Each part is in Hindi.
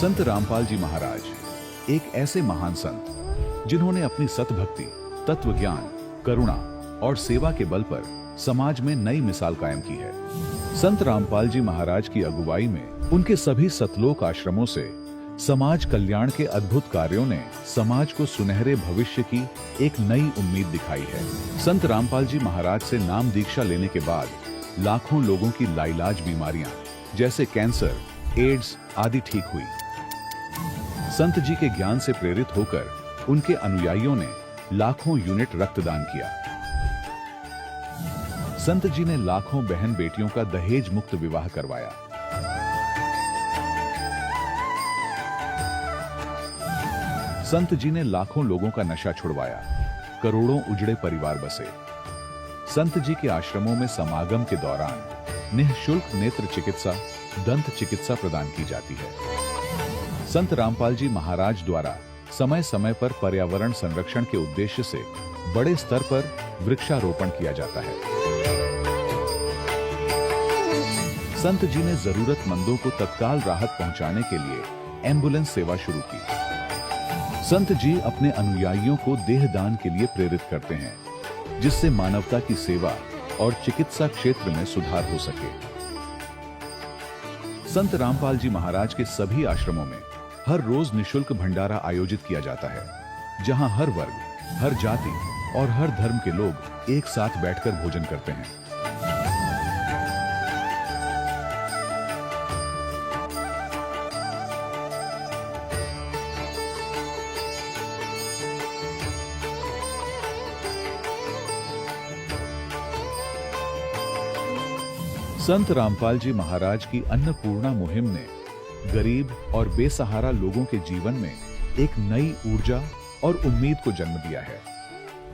संत रामपाल जी महाराज एक ऐसे महान संत जिन्होंने अपनी सतभक्ति, तत्व ज्ञान, करुणा और सेवा के बल पर समाज में नई मिसाल कायम की है। संत रामपाल जी महाराज की अगुवाई में उनके सभी सतलोक आश्रमों से समाज कल्याण के अद्भुत कार्यों ने समाज को सुनहरे भविष्य की एक नई उम्मीद दिखाई है। संत रामपाल जी महाराज से नाम दीक्षा लेने के बाद लाखों लोगों की लाइलाज बीमारियां जैसे कैंसर, एड्स आदि ठीक हुई। संत जी के ज्ञान से प्रेरित होकर उनके अनुयायियों ने लाखों यूनिट रक्तदान किया। संत जी ने लाखों बहन बेटियों का दहेज मुक्त विवाह करवाया। संत जी ने लाखों लोगों का नशा छुड़वाया, करोड़ों उजड़े परिवार बसे। संत जी के आश्रमों में समागम के दौरान निःशुल्क नेत्र चिकित्सा, दंत चिकित्सा प्रदान की जाती है। संत रामपाल जी महाराज द्वारा समय समय पर पर्यावरण संरक्षण के उद्देश्य से बड़े स्तर पर वृक्षारोपण किया जाता है। संत जी ने जरूरतमंदों को तत्काल राहत पहुंचाने के लिए एम्बुलेंस सेवा शुरू की। संत जी अपने अनुयायियों को देहदान के लिए प्रेरित करते हैं, जिससे मानवता की सेवा और चिकित्सा क्षेत्र में सुधार हो सके। संत रामपाल जी महाराज के सभी आश्रमों में हर रोज निःशुल्क भंडारा आयोजित किया जाता है, जहां हर वर्ग, हर जाति और हर धर्म के लोग एक साथ बैठकर भोजन करते हैं। संत रामपाल जी महाराज की अन्नपूर्णा मुहिम ने गरीब और बेसहारा लोगों के जीवन में एक नई ऊर्जा और उम्मीद को जन्म दिया है।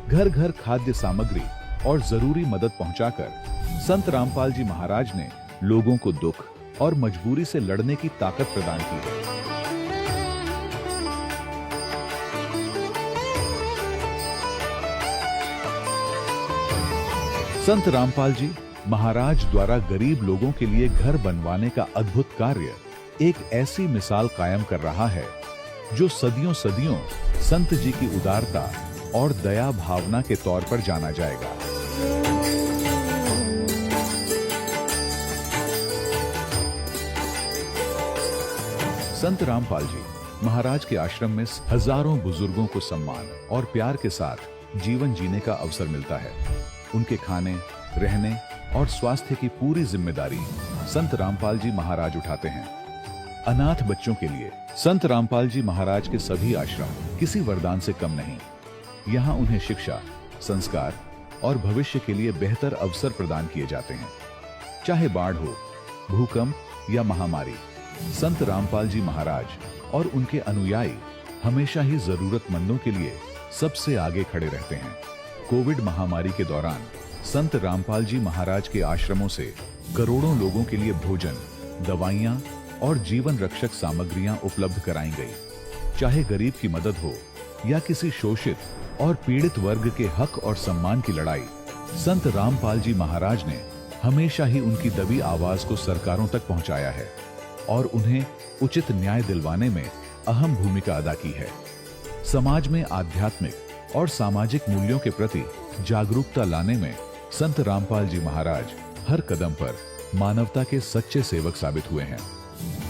घर घर खाद्य सामग्री और जरूरी मदद पहुंचाकर संत रामपाल जी महाराज ने लोगों को दुख और मजबूरी से लड़ने की ताकत प्रदान की है। संत रामपाल जी महाराज द्वारा गरीब लोगों के लिए घर बनवाने का अद्भुत कार्य एक ऐसी मिसाल कायम कर रहा है जो सदियों सदियों संत जी की उदारता और दया भावना के तौर पर जाना जाएगा। संत रामपाल जी महाराज के आश्रम में हजारों बुजुर्गों को सम्मान और प्यार के साथ जीवन जीने का अवसर मिलता है। उनके खाने, रहने और स्वास्थ्य की पूरी जिम्मेदारी संत रामपाल जी महाराज उठाते हैं। अनाथ बच्चों के लिए संत रामपाल जी महाराज के सभी आश्रम किसी वरदान से कम नहीं। यहाँ उन्हें शिक्षा, संस्कार और भविष्य के लिए बेहतर अवसर प्रदान किए जाते हैं। चाहे बाढ़ हो, भूकंप या महामारी, संत रामपाल जी महाराज और उनके अनुयायी हमेशा ही जरूरतमंदों के लिए सबसे आगे खड़े रहते हैं। कोविड महामारी के दौरान संत रामपाल जी महाराज के आश्रमों से करोड़ों लोगों के लिए भोजन, दवाइयां और जीवन रक्षक सामग्रियां उपलब्ध कराई गई। चाहे गरीब की मदद हो या किसी शोषित और पीड़ित वर्ग के हक और सम्मान की लड़ाई, संत रामपाल जी महाराज ने हमेशा ही उनकी दबी आवाज को सरकारों तक पहुंचाया है और उन्हें उचित न्याय दिलवाने में अहम भूमिका अदा की है। समाज में आध्यात्मिक और सामाजिक मूल्यों के प्रति जागरूकता लाने में संत रामपाल जी महाराज हर कदम पर मानवता के सच्चे सेवक साबित हुए हैं।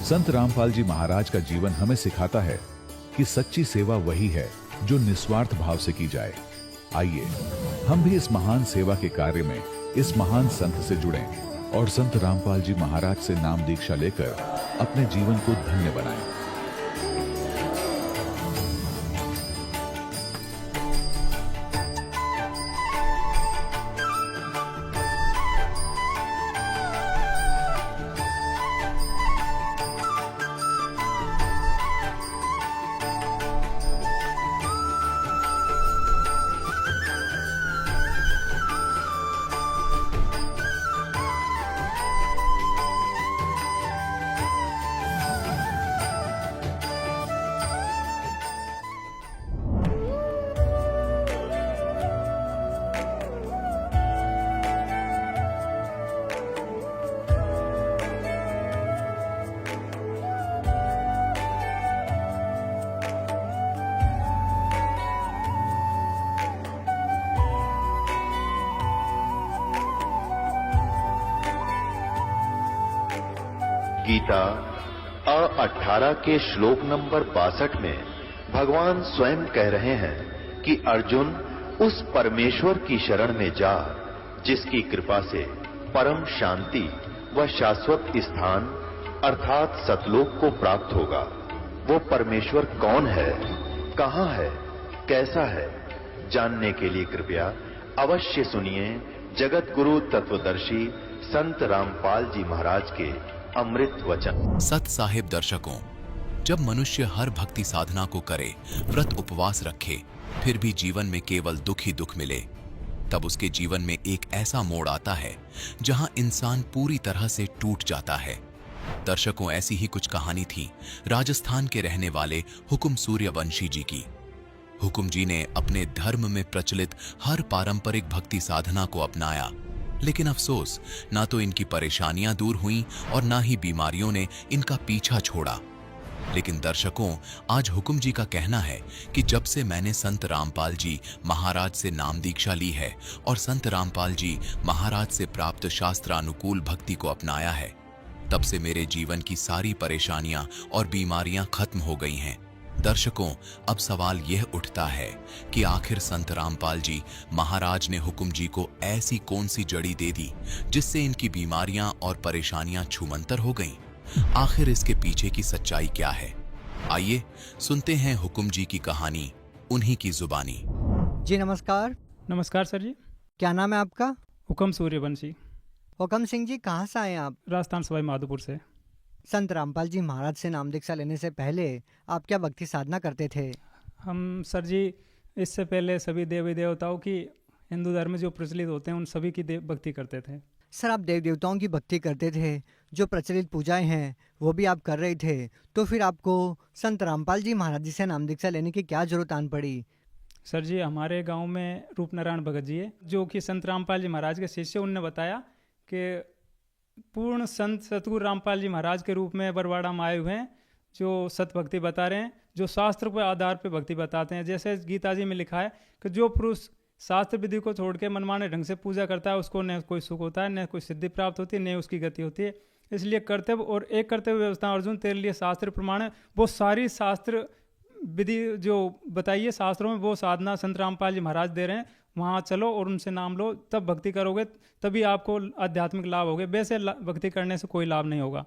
संत रामपाल जी महाराज का जीवन हमें सिखाता है कि सच्ची सेवा वही है जो निस्वार्थ भाव से की जाए। आइए हम भी इस महान सेवा के कार्य में इस महान संत से जुड़ें और संत रामपाल जी महाराज से नाम दीक्षा लेकर अपने जीवन को धन्य बनाएं। गीता 18 के श्लोक नंबर 62 में भगवान स्वयं कह रहे हैं कि अर्जुन उस परमेश्वर की शरण में जा जिसकी कृपा से परम शांति व शाश्वत स्थान अर्थात सतलोक को प्राप्त होगा। वो परमेश्वर कौन है, कहां है, कैसा है, जानने के लिए कृपया अवश्य सुनिए जगत गुरु तत्वदर्शी संत रामपाल जी महाराज के अमृत वचन। सत साहिब दर्शकों, जब मनुष्य हर भक्ति साधना को करे, व्रत उपवास रखे, फिर भी जीवन में केवल दुख ही दुख मिले, तब उसके जीवन में एक ऐसा मोड़ आता है जहां इंसान पूरी तरह से टूट जाता है। दर्शकों, ऐसी ही कुछ कहानी थी राजस्थान के रहने वाले हुकुम सूर्यवंशी जी की। हुकुम जी ने अपने धर्म में प्रचलित हर पारंपरिक भक्ति साधना को अपनाया, लेकिन अफसोस, ना तो इनकी परेशानियां दूर हुईं और ना ही बीमारियों ने इनका पीछा छोड़ा। लेकिन दर्शकों, आज हुकुम जी का कहना है कि जब से मैंने संत रामपाल जी महाराज से नाम दीक्षा ली है और संत रामपाल जी महाराज से प्राप्त शास्त्रानुकूल भक्ति को अपनाया है, तब से मेरे जीवन की सारी परेशानियां और बीमारियां खत्म हो गई हैं। दर्शकों, अब सवाल यह उठता है कि आखिर संत रामपाल जी महाराज ने हुकुम जी को ऐसी कौन सी जड़ी दे दी जिससे इनकी बीमारियां और परेशानियां छूमंतर हो गईं? आखिर इसके पीछे की सच्चाई क्या है? आइए सुनते हैं हुकुम जी की कहानी उन्हीं की जुबानी। जी नमस्कार। नमस्कार सर जी। क्या नाम है आपका? हुकम सूर्यवंशी। हुकम सिंह जी, कहाँ से आए आप? राजस्थान सवाई माधोपुर से। संत रामपाल जी महाराज से नाम दीक्षा लेने से पहले आप क्या भक्ति साधना करते थे? हम सर जी इससे पहले सभी देवी देवताओं की, हिंदू धर्म में जो प्रचलित होते हैं उन सभी की भक्ति करते थे। सर, आप देव देवताओं की भक्ति करते थे, जो प्रचलित पूजाएं हैं वो भी आप कर रहे थे, तो फिर आपको संत रामपाल जी महाराज जी से नाम दीक्षा लेने की क्या जरूरत आन पड़ी? सर जी, हमारे गांव में रूपनारायण भगत जी है, जो कि संत रामपाल जी महाराज के शिष्य। उनने बताया कि पूर्ण संत सतगुरु रामपाल जी महाराज के रूप में बरवाड़ा में आए हुए हैं, जो सत भक्ति बता रहे हैं, जो शास्त्र के आधार पर भक्ति बताते हैं। जैसे गीता जी में लिखा है कि जो पुरुष शास्त्र विधि को छोड़ के मनमाने ढंग से पूजा करता है, उसको न कोई सुख होता है, न कोई सिद्धि प्राप्त होती है, न उसकी गति होती है। इसलिए कर्तव्य और एक कर्तव्य व्यवस्था अर्जुन तेरे लिए शास्त्र प्रमाण है। वो सारी शास्त्र विधि जो बताइए शास्त्रों में, वो साधना संत रामपाल जी महाराज दे रहे हैं। वहाँ चलो और उनसे नाम लो, तब भक्ति करोगे, तभी आपको आध्यात्मिक लाभ होगे। वैसे भक्ति करने से कोई लाभ नहीं होगा।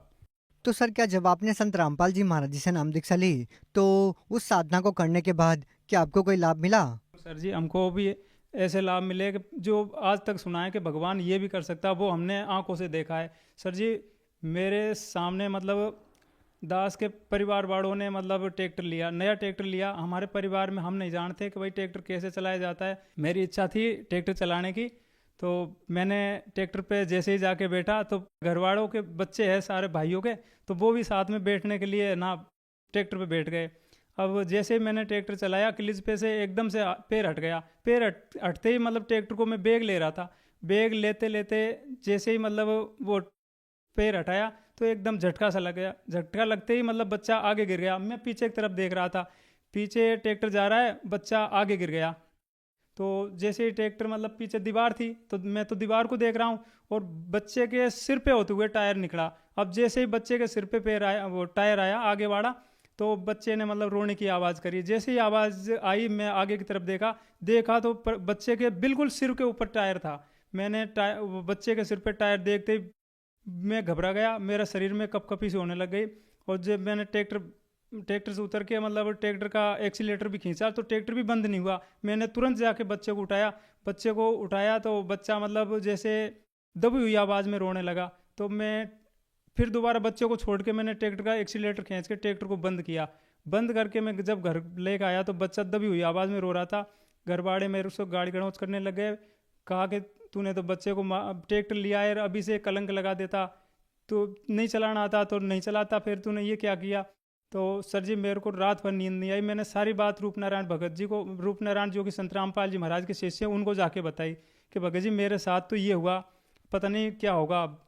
तो सर, क्या जब आपने संत रामपाल जी महाराज जी से नाम दीक्षा ली तो उस साधना को करने के बाद क्या आपको कोई लाभ मिला? सर जी, हमको भी ऐसे लाभ मिले कि जो आज तक सुना है कि भगवान ये भी कर सकता है, वो हमने आंखों से देखा है। सर जी, मेरे सामने मतलब दास के परिवार वालों ने मतलब ट्रैक्टर लिया, नया ट्रैक्टर लिया। हमारे परिवार में हम नहीं जानते कि भाई ट्रैक्टर कैसे चलाया जाता है। मेरी इच्छा थी ट्रैक्टर चलाने की, तो मैंने ट्रैक्टर पे जैसे ही जाके बैठा तो घरवालों के बच्चे हैं सारे भाइयों के, तो वो भी साथ में बैठने के लिए ना ट्रैक्टर पे बैठ गए। अब जैसे ही मैंने ट्रैक्टर चलाया, क्लीज पे से एकदम से पैर हट गया। पैर हटते ही मतलब ट्रैक्टर को मैं बैग ले रहा था, बैग लेते लेते जैसे ही मतलब वो पैर हटाया तो एकदम झटका सा लग गया। झटका लगते ही मतलब बच्चा आगे गिर गया। मैं पीछे की तरफ देख रहा था, पीछे ट्रैक्टर जा रहा है, बच्चा आगे गिर गया। तो जैसे ही ट्रैक्टर मतलब पीछे दीवार थी, तो मैं तो दीवार को देख रहा हूँ और बच्चे के सिर पे होते हुए टायर निकला। अब जैसे ही बच्चे के सिर पे पैर आया, वो टायर आया आगे बढ़ा, तो बच्चे ने मतलब रोने की आवाज़ करी। जैसे ही आवाज़ आई, मैं आगे की तरफ देखा तो बच्चे के बिल्कुल सिर के ऊपर टायर था। मैंने बच्चे के सिर पे टायर देखते ही मैं घबरा गया, मेरा शरीर में कपकपी से होने लग गई। और जब मैंने ट्रैक्टर से उतर के मतलब ट्रैक्टर का एक्सीलेटर भी खींचा तो ट्रैक्टर भी बंद नहीं हुआ। मैंने तुरंत जाके बच्चे को उठाया तो बच्चा मतलब जैसे दबी हुई आवाज़ में रोने लगा। तो मैं फिर दोबारा बच्चे को छोड़ के मैंने ट्रैक्टर का एक्सीलेटर खींच के ट्रैक्टर को बंद किया। बंद करके मैं जब घर लेकर आया तो बच्चा दबी हुई आवाज़ में रो रहा था। घर वाले मेरे उसको गाड़ी गड़ौच करने लग गए, कहा कि तूने तो बच्चे को ट्रैक्टर लिया है, अभी से कलंक लगा देता, तो नहीं चलाना आता तो नहीं चलाता, फिर तूने ये क्या किया। तो सर जी, मेरे को रात भर नींद नहीं आई। मैंने सारी बात रूपनारायण भगत जी को, रूपनारायण जो कि संत रामपाल जी महाराज के शिष्य हैं, उनको जाके बताई कि भगत जी मेरे साथ तो ये हुआ, पता नहीं क्या होगा अब।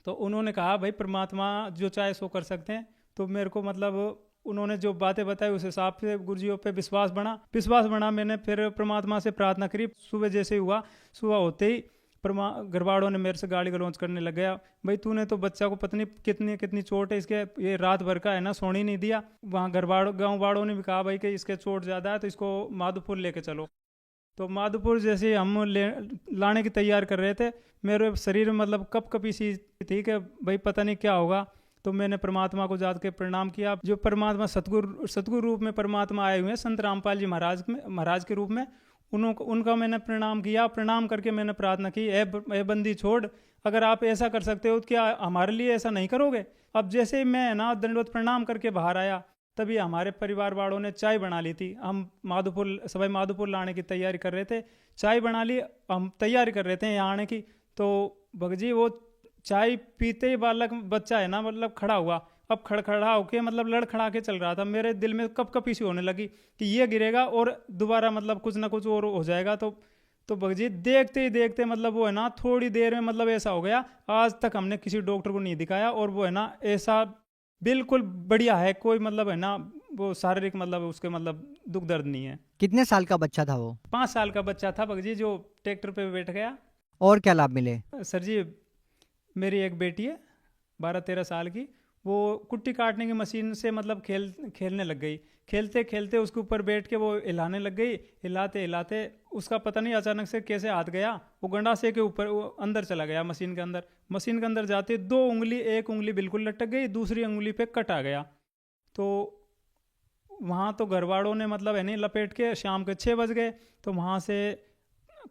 तो उन्होंने कहा भाई परमात्मा जो चाहे सो कर सकते हैं। तो मेरे को मतलब उन्होंने जो बातें बताई उस हिसाब से गुरुजियों पे विश्वास बना। मैंने फिर परमात्मा से प्रार्थना करी। सुबह जैसे ही हुआ, सुबह होते ही घर वालों ने मेरे से गाली गलौज करने लग गया, भाई तूने तो बच्चा को पत्नी कितनी कितनी चोट है इसके, ये रात भर का है ना सोने नहीं दिया। वहाँ गाँव वालों ने भी कहा भाई कि इसके चोट ज़्यादा है तो इसको माधोपुर लेके चलो। तो माधोपुर जैसे हम लाने की तैयार कर रहे थे, मेरे शरीर में मतलब कपकपी सी थी कि भाई पता नहीं क्या होगा। तो मैंने परमात्मा को जाके प्रणाम किया, जो परमात्मा सतगुरु रूप में परमात्मा आए हुए हैं संत रामपाल जी महाराज के रूप में, उनका मैंने प्रणाम किया। प्रणाम करके मैंने प्रार्थना की, ए बंदी छोड़, अगर आप ऐसा कर सकते हो तो क्या हमारे लिए ऐसा नहीं करोगे। अब जैसे ही मैं ना दंडवत प्रणाम करके बाहर आया, तभी हमारे परिवार वालों ने चाय बना ली थी। हम सवाई माधोपुर लाने की तैयारी कर रहे थे, चाय बना ली, हम तैयारी कर रहे थे यहाँ आने की। तो भगजी वो चाय पीते ही बच्चा है ना मतलब खड़ा हुआ, अब खड़खड़ा होके मतलब लड़खड़ा के चल रहा था। मेरे दिल में कपकपी सी होने लगी कि ये गिरेगा और दोबारा मतलब कुछ ना कुछ और हो जाएगा। तो भगजी देखते ही देखते मतलब वो है ना थोड़ी देर में मतलब ऐसा हो गया, आज तक हमने किसी डॉक्टर को नहीं दिखाया और वो है ना ऐसा बिल्कुल बढ़िया है, कोई मतलब है ना वो शारीरिक मतलब उसके मतलब दुख दर्द नहीं है। कितने साल का बच्चा था वो? 5 साल का बच्चा था भगजी, जो ट्रैक्टर पे बैठ गया। और क्या लाभ मिले? सर जी, मेरी एक बेटी है 12-13 साल की, वो कुट्टी काटने की मशीन से मतलब खेलने लग गई। खेलते खेलते उसके ऊपर बैठ के वो हिलाने लग गई, हिलाते हिलाते उसका पता नहीं अचानक से कैसे हाथ गया, वो गंडासे के ऊपर वो अंदर चला गया मशीन के अंदर। मशीन के अंदर जाते 2 उंगली, एक उंगली बिल्कुल लटक गई, दूसरी उंगली पे कट आ गया। तो वहाँ तो घर वालों ने मतलब है नहीं लपेट के, शाम के 6 बज गए तो वहाँ से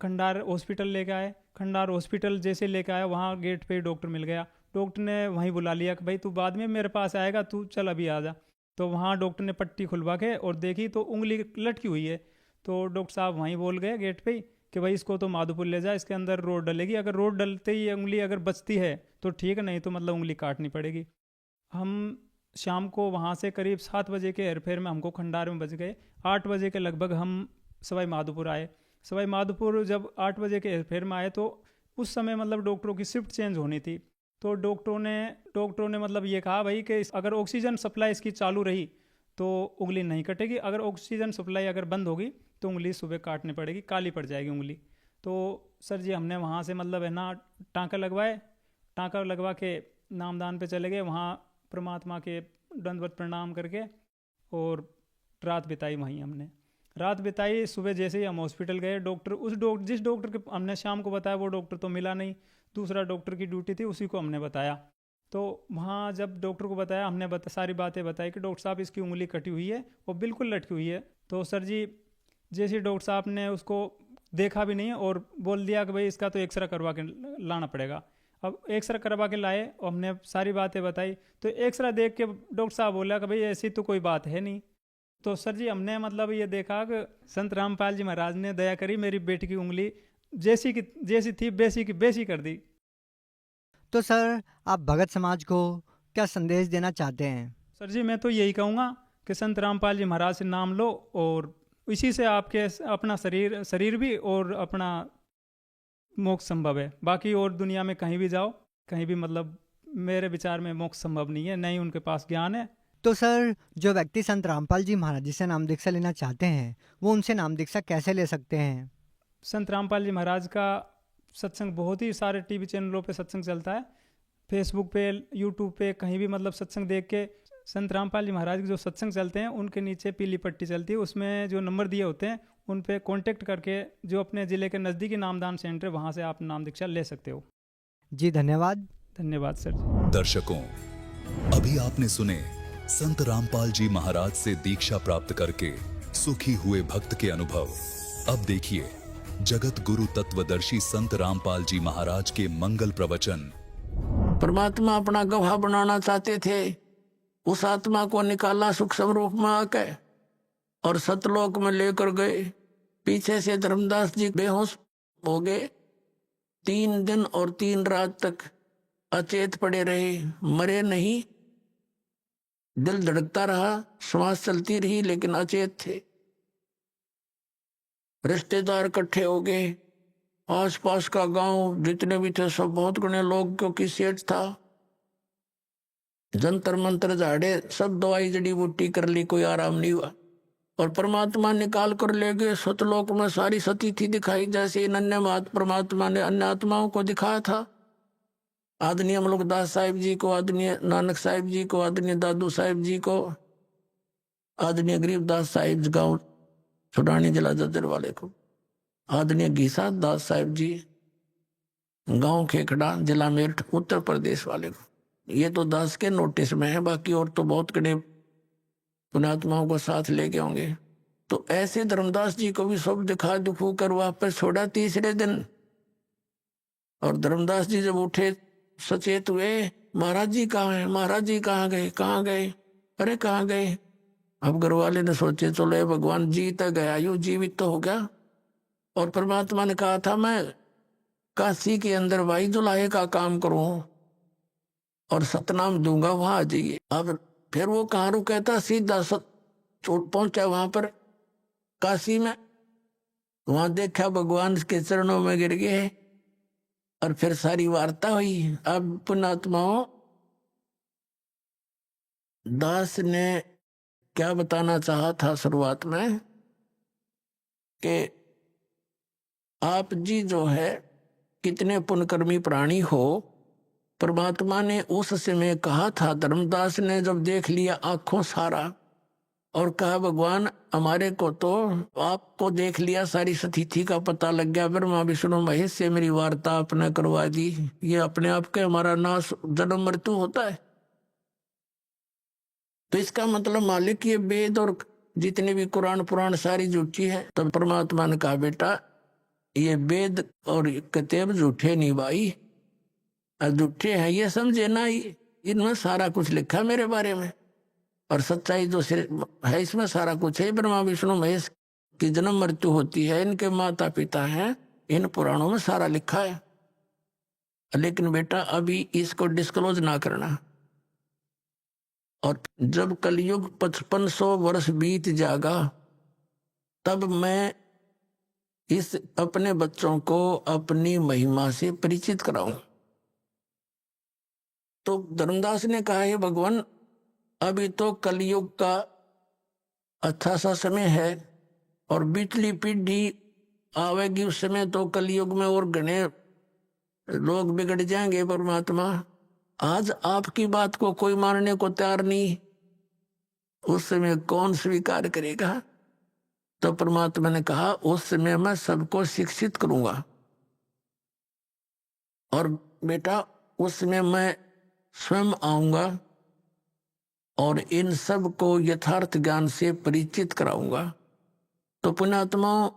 खंडार हॉस्पिटल लेके आए। खंडार हॉस्पिटल जैसे लेके आया, वहाँ गेट पे डॉक्टर मिल गया। डॉक्टर ने वहीं बुला लिया कि भाई तू बाद में मेरे पास आएगा, तू चल अभी आ जा। तो वहाँ डॉक्टर ने पट्टी खुलवा के और देखी तो उंगली लटकी हुई है। तो डॉक्टर साहब वहीं बोल गए गेट पे ही कि भाई इसको तो माधोपुर ले जा, इसके अंदर रोड डलेगी, अगर रोड डलते ही उंगली अगर बचती है तो ठीक है, नहीं तो मतलब उंगली काटनी पड़ेगी। हम शाम को वहाँ से करीब 7 बजे के हेरफेर में हमको खंडार में बच गए। 8 बजे के लगभग हम सवाई माधोपुर आए। सवाई माधोपुर जब 8 बजे के हेरफेर में आए तो उस समय मतलब डॉक्टरों की शिफ्ट चेंज होनी थी। तो डॉक्टरों ने मतलब ये कहा भाई कि अगर ऑक्सीजन सप्लाई इसकी चालू रही तो उंगली नहीं कटेगी, अगर ऑक्सीजन सप्लाई अगर बंद होगी तो उंगली सुबह काटनी पड़ेगी, काली पड़ जाएगी उंगली। तो सर जी हमने वहाँ से मतलब है ना टाँका लगवाए, टाँका लगवा के नामदान पे चले गए। वहाँ परमात्मा के दंडवत प्रणाम करके और रात बिताई वहीं हमने। रात बिताई, सुबह जैसे ही हम हॉस्पिटल गए, जिस डॉक्टर के हमने शाम को बताया वो डॉक्टर तो मिला नहीं, दूसरा डॉक्टर की ड्यूटी थी, उसी को हमने बताया। तो वहाँ जब डॉक्टर को बताया, हमने सारी बातें बताई कि डॉक्टर साहब इसकी उंगली कटी हुई है और बिल्कुल लटकी हुई है। तो सर जी जैसे डॉक्टर साहब ने उसको देखा भी नहीं और बोल दिया कि भाई इसका तो एक्सरे करवा के लाना पड़ेगा। अब एक्सरे करवा के लाए और हमने सारी बातें बताई। तो एक्सरे देख के डॉक्टर साहब बोला कि भाई ऐसी तो कोई बात है नहीं। तो सर जी हमने मतलब ये देखा कि संत रामपाल जी महाराज ने दया करी, मेरी बेटी की उंगली जैसी थी वैसी की वैसी कर दी। तो सर आप भगत समाज को क्या संदेश देना चाहते हैं? सर जी मैं तो यही कहूँगा कि संत रामपाल जी महाराज से नाम लो और इसी से आपके अपना शरीर भी और अपना मोक्ष संभव है। बाकी और दुनिया में कहीं भी जाओ, कहीं भी मतलब मेरे विचार में मोक्ष संभव नहीं है, नहीं उनके पास ज्ञान है। तो सर जो व्यक्ति संत रामपाल जी महाराज जी से नाम दीक्षा लेना चाहते हैं वो उनसे नाम दीक्षा कैसे ले सकते हैं? संत रामपाल जी महाराज का सत्संग बहुत ही सारे टीवी चैनलों पे सत्संग चलता है, फेसबुक पे, यूट्यूब पे, कहीं भी मतलब सत्संग देख के संत रामपाल जी महाराज के जो सत्संग चलते हैं उनके नीचे पीली पट्टी चलती है, उसमें जो नंबर दिए होते हैं उन पे कांटेक्ट करके जो अपने ज़िले के नज़दीकी नामदान सेंटर है वहाँ से आप नाम दीक्षा ले सकते हो। जी धन्यवाद। धन्यवाद सर। दर्शकों, अभी आपने सुने संत रामपाल जी महाराज से दीक्षा प्राप्त करके सुखी हुए भक्त के अनुभव। अब देखिए जगत गुरु तत्वदर्शी संत रामपाल जी महाराज के मंगल प्रवचन। परमात्मा अपना गवाह बनाना चाहते थे, उस आत्मा को निकाला सूक्ष्म रूप में आके और सतलोक में लेकर गए। पीछे से धर्मदास जी बेहोश हो गए, 3 दिन और 3 रात तक अचेत पड़े रहे, मरे नहीं। दिल धड़कता रहा, श्वास चलती रही, लेकिन अचेत थे। रिश्तेदार इकट्ठे हो गए, आसपास का गांव जितने भी थे सब, बहुत घने लोग, क्योंकि सेठ था। जंतर मंत्र झाड़े, सब दवाई जड़ी बूटी कर ली, कोई आराम नहीं हुआ। और परमात्मा निकाल कर ले गए सतलोक में। सारी सती थी दिखाई, जैसे नन्हे मात परमात्मा ने अन्य आत्माओं को दिखाया था। आदरणीय अमलकदास साहिब जी को, आदरणीय नानक साहिब जी को, आदरणीय दादू साहिब जी को, आदरणीय गरीबदास साहिब गांव छुड़ानी जिला जज्जर वाले को, आदरणीय घीसा दास साहिब जी गांव खेखड़ा जिला मेरठ उत्तर प्रदेश वाले को। ये तो दास के नोटिस में है, बाकी और तो बहुत कड़े पुण्यात्माओं को साथ लेके होंगे। तो ऐसे धर्मदास जी को भी सब दिखा दुखू कर वापस छोड़ा तीसरे दिन। और धर्मदास जी जब उठे सचेत हुए, महाराज जी कहाँ हैं, महाराज जी कहाँ गए, कहाँ गए, अरे कहाँ गए। अब घर वाले ने सोचे चलो ये भगवान जीत गया, यू जीवित तो हो गया। और परमात्मा ने कहा था मैं काशी के अंदर भाई जुलाहे का काम करूं और सतनाम दूंगा, वहां आ जाइए। अब फिर वो कहाँ रुका था, सीधा पहुंचा वहां पर काशी में। वहां देखा भगवान के चरणों में गिर गए और फिर सारी वार्ता हुई। अब पुण्यात्माओं, दास ने क्या बताना चाहा था शुरुआत में कि आप जी जो है कितने पुण्यकर्मी प्राणी हो। परमात्मा ने उस समय कहा था, धर्मदास ने जब देख लिया आंखों सारा और कहा भगवान हमारे को तो आपको देख लिया, सारी सतिथि का पता लग गया, ब्रह्मा विष्णु महेश से मेरी वार्ता आपने करवा दी। ये अपने आप के हमारा नाश जन्म मृत्यु होता है। तो इसका मतलब मालिक ये वेद और जितने भी कुरान पुराण सारी झूठी है। तब परमात्मा ने कहा बेटा ये वेद और किताब झूठे नहीं भाई, झूठे हैं ये समझे ना, इनमें सारा कुछ लिखा मेरे बारे में और सच्चाई जो है इसमें सारा कुछ है। ब्रह्मा विष्णु महेश की जन्म मृत्यु होती है, इनके माता पिता हैं, इन पुराणों में सारा लिखा है। लेकिन बेटा अभी इसको डिस्क्लोज ना करना। और जब कलयुग 5500 वर्ष बीत जाएगा तब मैं इस अपने बच्चों को अपनी महिमा से परिचित कराऊं। तो धर्मदास ने कहा है भगवान अभी तो कलयुग का अच्छा सा समय है और बिचली पीढ़ी आवेगी, उस समय तो कलयुग में और घने लोग बिगड़ जाएंगे। परमात्मा आज आपकी बात को कोई मानने को तैयार नहीं, उस समय कौन स्वीकार करेगा। तो परमात्मा ने कहा उस समय मैं सबको शिक्षित करूंगा और बेटा उस समय मैं स्वयं आऊंगा और इन सब को यथार्थ ज्ञान से परिचित कराऊंगा। तो पुण्यात्माओं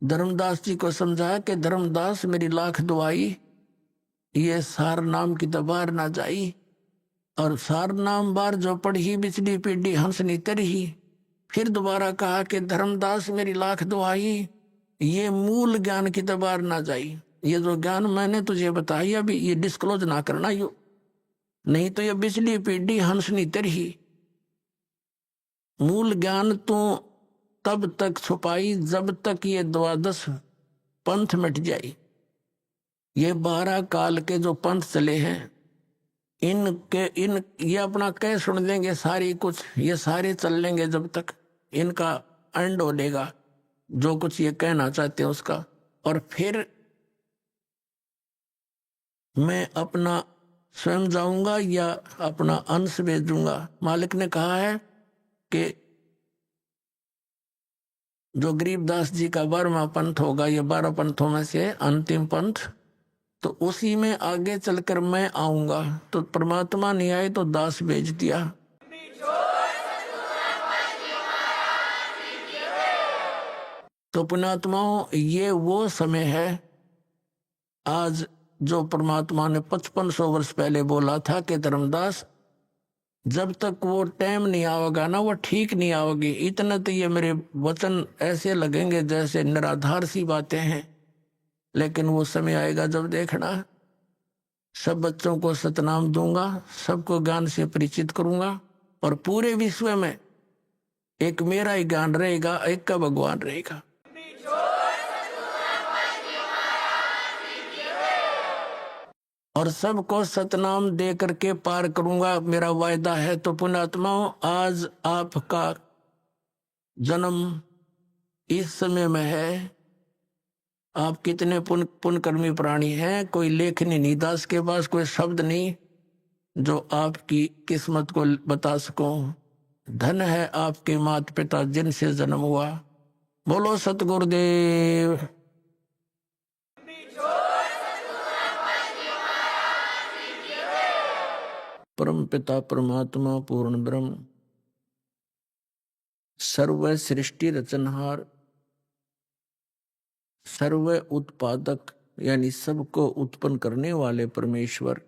धर्मदास जी को समझाया कि धर्मदास मेरी लाख दुआई, ये सार नाम की दबार ना जाई। और सार नाम बार जो पढ़ी बिचली पीढ़ी हंस नीतर ही। फिर दोबारा कहा कि धर्मदास मेरी लाख दुआई, ये मूल ज्ञान की दबार ना जाई। ये जो ज्ञान मैंने तुझे बताई अभी ये डिस्क्लोज ना करना, यो नहीं तो ये बिचली पीढ़ी हंस नीतर ही। मूल ज्ञान तो तब तक छुपाई जब तक ये 12 पंथ मिट जाए। ये 12 काल के जो पंथ चले हैं इन ये अपना कह सुन देंगे सारी कुछ, ये सारे चल लेंगे जब तक इनका एंड हो लेगा जो कुछ ये कहना चाहते हैं उसका। और फिर मैं अपना स्वयं जाऊंगा या अपना अंश भेजूंगा। मालिक ने कहा है कि जो गरीबदास जी का 12वां पंथ होगा, ये 12 पंथों में से अंतिम पंथ, तो उसी में आगे चलकर मैं आऊंगा। तो परमात्मा नहीं आए तो दास भेज दिया। तो पुण्यात्माओं ये वो समय है आज जो परमात्मा ने 5500 वर्ष पहले बोला था कि धर्मदास जब तक वो टाइम नहीं आवेगा ना वो ठीक नहीं आओगी। इतना तो ये मेरे वचन ऐसे लगेंगे जैसे निराधार सी बातें हैं, लेकिन वो समय आएगा जब देखना सब बच्चों को सतनाम दूंगा, सबको ज्ञान से परिचित करूंगा और पूरे विश्व में एक मेरा ही ज्ञान रहेगा, एक का भगवान रहेगा। और सबको सतनाम दे करके पार करूंगा, मेरा वायदा है। तो पुण्यात्माओं आज आपका जन्म इस समय में है। आप कितने पुण्यकर्मी प्राणी हैं, कोई लेखनी नहीं, दास के पास कोई शब्द नहीं जो आपकी किस्मत को बता सकूं। धन है आपके माता पिता जिनसे जन्म हुआ। बोलो सतगुरुदेव। परम पिता परमात्मा पूर्ण ब्रह्म सर्व सृष्टि रचनहार सर्व उत्पादक यानी सबको उत्पन्न करने वाले परमेश्वर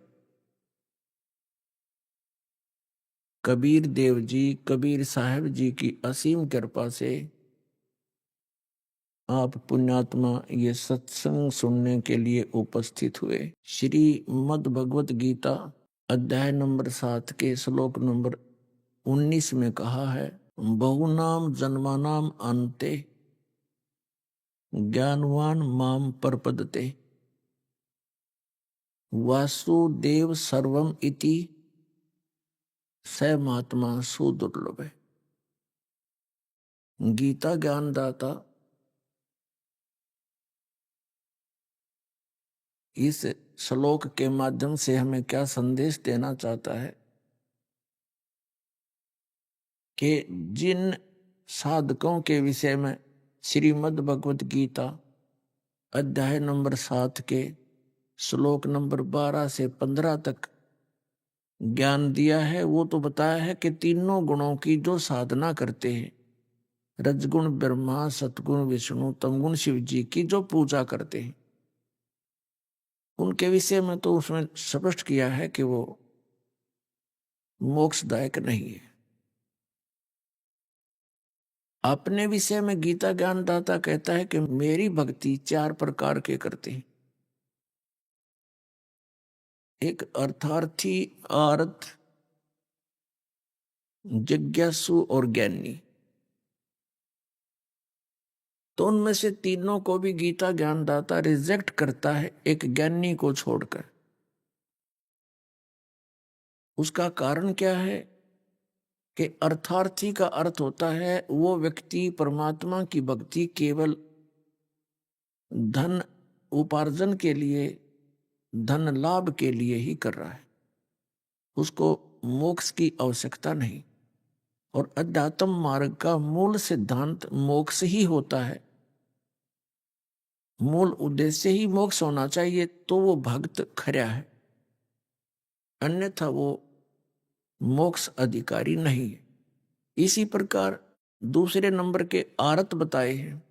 कबीर देव जी, कबीर साहब जी की असीम कृपा से आप पुण्यात्मा ये सत्संग सुनने के लिए उपस्थित हुए। श्री मद् भगवत गीता अध्याय नंबर 7 के श्लोक नंबर 19 में कहा है, बहुनाम जन्मानाम अन्ते ज्ञानवान माम परपदते वासुदेव सर्वम इति स महात्मा सुदुर्लभ है। गीता ज्ञानदाता इस श्लोक के माध्यम से हमें क्या संदेश देना चाहता है कि जिन साधकों के विषय में श्रीमद् भगवत गीता अध्याय नंबर 7 के श्लोक नंबर 12 से 15 तक ज्ञान दिया है, वो तो बताया है कि तीनों गुणों की जो साधना करते हैं, रजगुण ब्रह्मा, सतगुण विष्णु, तमगुण शिव जी की जो पूजा करते हैं, उनके विषय में तो उसमें स्पष्ट किया है कि वो मोक्षदायक नहीं है। अपने विषय में गीता ज्ञानदाता कहता है कि मेरी भक्ति 4 प्रकार के करते हैं। एक अर्थार्थी, आर्त, जिज्ञासु और ज्ञानी। तो उनमें से तीनों को भी गीता ज्ञानदाता रिजेक्ट करता है, एक ज्ञानी को छोड़कर। उसका कारण क्या है कि अर्थार्थी का अर्थ होता है वो व्यक्ति परमात्मा की भक्ति केवल धन उपार्जन के लिए, धन लाभ के लिए ही कर रहा है, उसको मोक्ष की आवश्यकता नहीं। और अध्यात्म मार्ग का मूल सिद्धांत मोक्ष ही होता है, मूल उद्देश्य ही मोक्ष होना चाहिए, तो वो भक्त खरा है, अन्यथा वो मोक्ष अधिकारी नहीं है। इसी प्रकार दूसरे नंबर के आरत बताए हैं।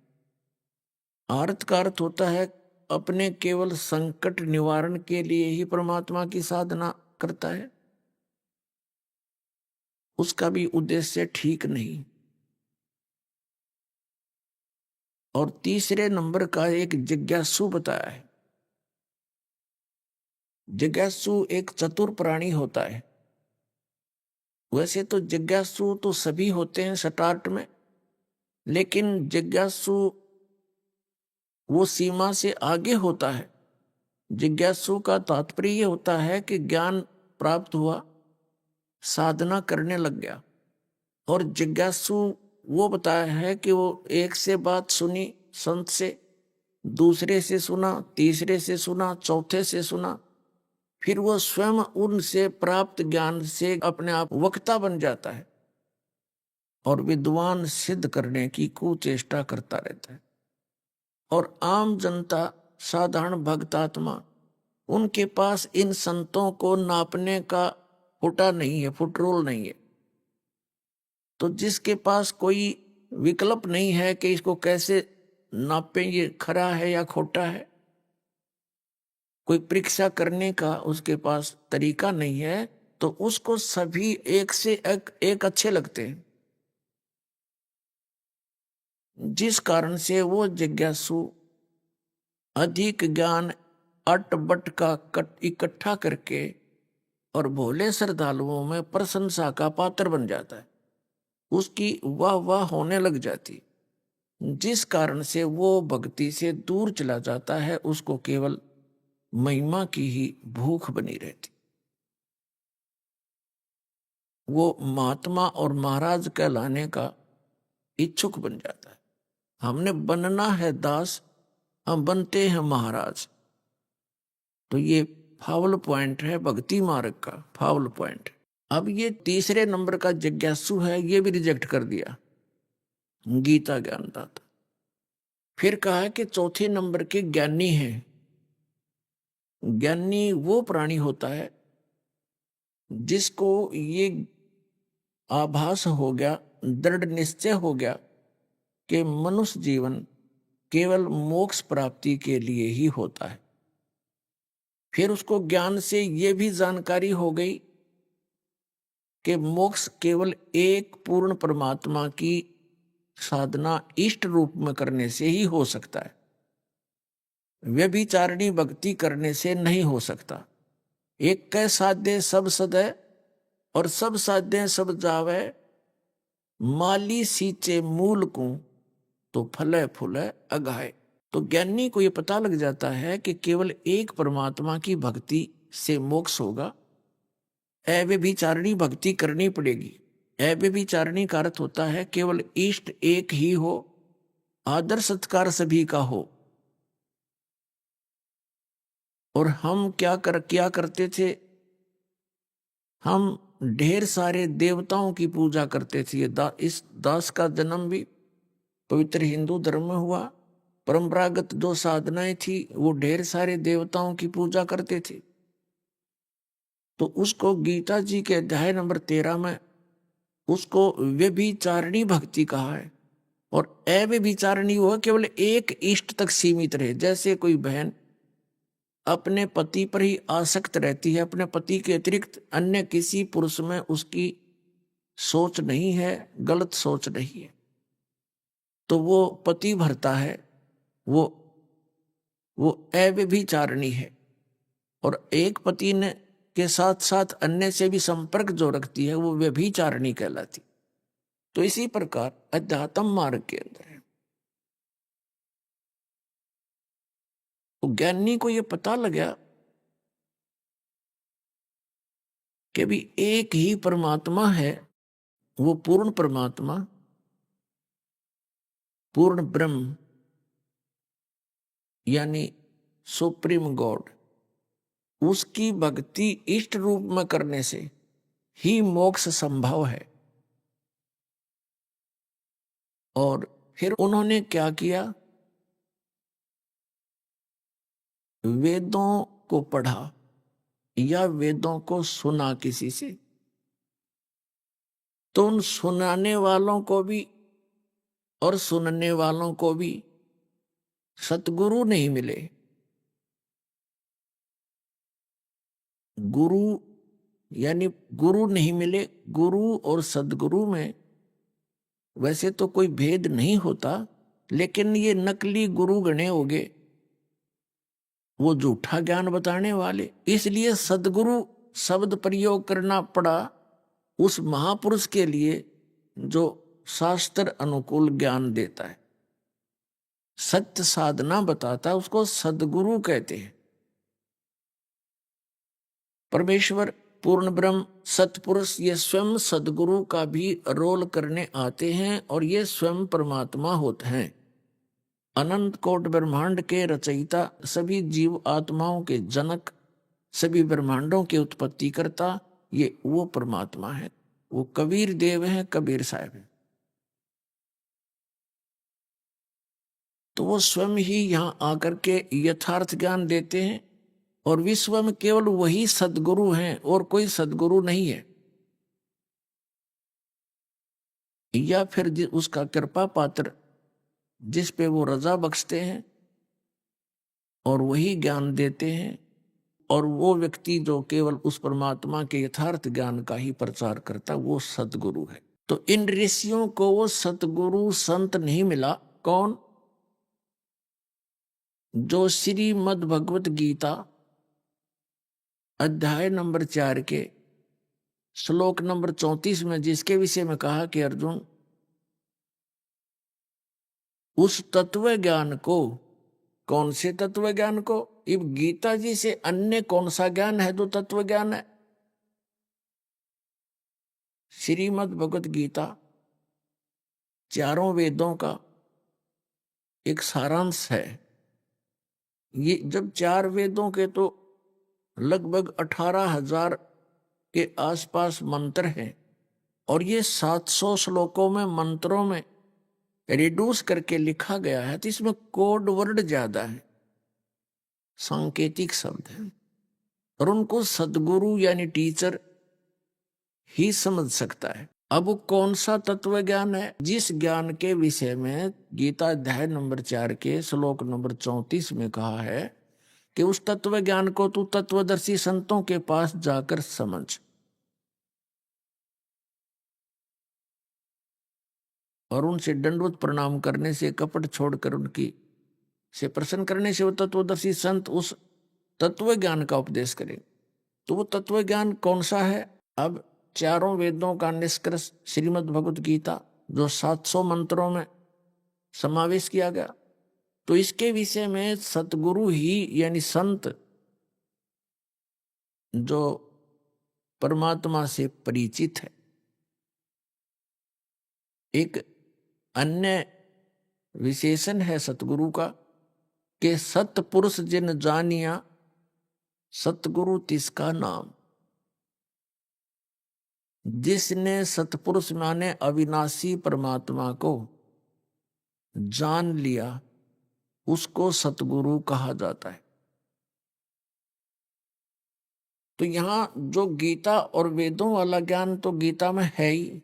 आरत का अर्थ होता है अपने केवल संकट निवारण के लिए ही परमात्मा की साधना करता है, उसका भी उद्देश्य ठीक नहीं। और तीसरे नंबर का एक जिज्ञासु बताया है। जिज्ञासु एक चतुर प्राणी होता है। वैसे तो जिज्ञासु तो सभी होते हैं स्टार्ट में, लेकिन जिज्ञासु वो सीमा से आगे होता है। जिज्ञासु का तात्पर्य ये होता है कि ज्ञान प्राप्त हुआ, साधना करने लग गया। और जिज्ञासु वो बताया है कि वो एक से बात सुनी संत से, दूसरे से सुना, तीसरे से सुना, चौथे से सुना, फिर वो स्वयं उनसे प्राप्त ज्ञान से अपने आप वक्ता बन जाता है और विद्वान सिद्ध करने की कुचेष्टा करता रहता है। और आम जनता, साधारण भक्तात्मा, उनके पास इन संतों को नापने का फुटा नहीं है, फुटरोल नहीं है। तो जिसके पास कोई विकल्प नहीं है कि इसको कैसे नापें, ये खरा है या खोटा है, कोई परीक्षा करने का उसके पास तरीका नहीं है, तो उसको सभी एक से एक अच्छे लगते हैं। जिस कारण से वो जिज्ञासु अधिक ज्ञान अट बट का इकट्ठा करके और भोले श्रद्धालुओं में प्रशंसा का पात्र बन जाता है, उसकी वाह वाह होने लग जाती, जिस कारण से वो भक्ति से दूर चला जाता है। उसको केवल महिमा की ही भूख बनी रहती। वो महात्मा और महाराज कहलाने का इच्छुक बन जाता है। हमने बनना है दास, हम बनते हैं महाराज। तो ये फाउल पॉइंट है भक्ति मार्ग का, फाउल पॉइंट। अब ये तीसरे नंबर का जिज्ञासु है, ये भी रिजेक्ट कर दिया गीता ज्ञानदाता। फिर कहा कि चौथे नंबर के ज्ञानी हैं। ज्ञानी वो प्राणी होता है जिसको ये आभास हो गया, दृढ़ निश्चय हो गया कि मनुष्य जीवन केवल मोक्ष प्राप्ति के लिए ही होता है। फिर उसको ज्ञान से ये भी जानकारी हो गई कि मोक्ष केवल एक पूर्ण परमात्मा की साधना इष्ट रूप में करने से ही हो सकता है, व्यभिचारिणी भक्ति करने से नहीं हो सकता। एक कै साध्य सब सदै और सब साध्य सब जावे, माली सींचे मूल को तो फले फूले अगाए। तो ज्ञानी को यह पता लग जाता है कि केवल एक परमात्मा की भक्ति से मोक्ष होगा। अव्यभिचारिणी भक्ति करनी पड़ेगी। अव्यभिचारिणी का अर्थ होता है केवल इष्ट एक ही हो, आदर सत्कार सभी का हो। और हम क्या करते थे, हम ढेर सारे देवताओं की पूजा करते थे। इस दास का जन्म भी पवित्र हिंदू धर्म में हुआ। परंपरागत जो साधनाएं थी वो ढेर सारे देवताओं की पूजा करते थे। तो उसको गीता जी के अध्याय नंबर 13 में उसको व्यभिचारिणी भक्ति कहा है। और अव्यभिचारिणी वो केवल एक इष्ट तक सीमित रहे। जैसे कोई बहन अपने पति पर ही आसक्त रहती है, अपने पति के अतिरिक्त अन्य किसी पुरुष में उसकी सोच नहीं है, गलत सोच नहीं है, तो वो पति भरता है, वो अव्यभिचारिणी है। और एक पति ने के साथ साथ अन्य से भी संपर्क जो रखती है वो व्यभिचारिणी कहलाती। तो इसी प्रकार अध्यात्म मार्ग के अंदर है। तो ज्ञानी को यह पता लगा कि भी एक ही परमात्मा है, वो पूर्ण परमात्मा, पूर्ण ब्रह्म यानी सुप्रीम गॉड, उसकी भक्ति इष्ट रूप में करने से ही मोक्ष संभव है। और फिर उन्होंने क्या किया, वेदों को पढ़ा या वेदों को सुना किसी से, तो उन सुनाने वालों को भी और सुनने वालों को भी सतगुरु नहीं मिले। गुरु यानी गुरु नहीं मिले। गुरु और सदगुरु में वैसे तो कोई भेद नहीं होता, लेकिन ये नकली गुरु गणे हो गए, वो झूठा ज्ञान बताने वाले। इसलिए सदगुरु शब्द प्रयोग करना पड़ा उस महापुरुष के लिए जो शास्त्र अनुकूल ज्ञान देता है, सत्य साधना बताता है, उसको सदगुरु कहते हैं। परमेश्वर पूर्ण ब्रह्म सतपुरुष ये स्वयं सदगुरु का भी रोल करने आते हैं और ये स्वयं परमात्मा होते हैं। अनंत कोट ब्रह्मांड के रचयिता, सभी जीव आत्माओं के जनक, सभी ब्रह्मांडों की उत्पत्ति करता, ये वो परमात्मा है। वो कबीर देव हैं, कबीर साहब हैं। तो वो स्वयं ही यहां आकर के यथार्थ ज्ञान देते हैं और विश्व में केवल वही सदगुरु हैं और कोई सदगुरु नहीं है। या फिर उसका कृपा पात्र जिस पे वो रजा बख्शते हैं और वही ज्ञान देते हैं, और वो व्यक्ति जो केवल उस परमात्मा के यथार्थ ज्ञान का ही प्रचार करता, वो सतगुरु है। तो इन ऋषियों को वो सतगुरु संत नहीं मिला। कौन? जो श्रीमद् भगवत गीता अध्याय नंबर 4 के श्लोक नंबर 34 में जिसके विषय में कहा कि अर्जुन उस तत्व ज्ञान को, कौन से तत्व ज्ञान को? इब गीता जी से अन्य कौन सा ज्ञान है जो तत्व ज्ञान है? श्रीमद् भगवत गीता चारों वेदों का एक सारांश है। ये जब चार वेदों के तो लगभग 18,000 के आसपास मंत्र हैं और ये 700 श्लोकों में मंत्रों में रिड्यूस करके लिखा गया है, तो इसमें कोड वर्ड ज्यादा है, सांकेतिक शब्द है, और उनको सदगुरु यानी टीचर ही समझ सकता है। अब वो कौन सा तत्व ज्ञान है? जिस ज्ञान के विषय में गीता अध्याय नंबर 4 के श्लोक नंबर 34 में कहा है कि उस तत्व ज्ञान को तू तत्वदर्शी संतों के पास जाकर समझ। और उनसे दंडवत प्रणाम करने से, कपट छोड़कर उनकी से प्रसन्न करने से वो तत्वदर्शी संत उस तत्व ज्ञान का उपदेश करें। तो वो तत्व ज्ञान कौन सा है? अब चारों वेदों का निष्कर्ष श्रीमद् भगवत गीता जो 700 मंत्रों में समावेश किया गया, तो इसके विषय में सतगुरु ही यानी संत जो परमात्मा से परिचित है। एक अन्य विशेषण है सतगुरु का कि सतपुरुष जिन जानिया सतगुरु तिसका नाम। जिसने सतपुरुष माने अविनाशी परमात्मा को जान लिया उसको सतगुरु कहा जाता है। तो यहां जो गीता और वेदों वाला ज्ञान तो गीता में है ही,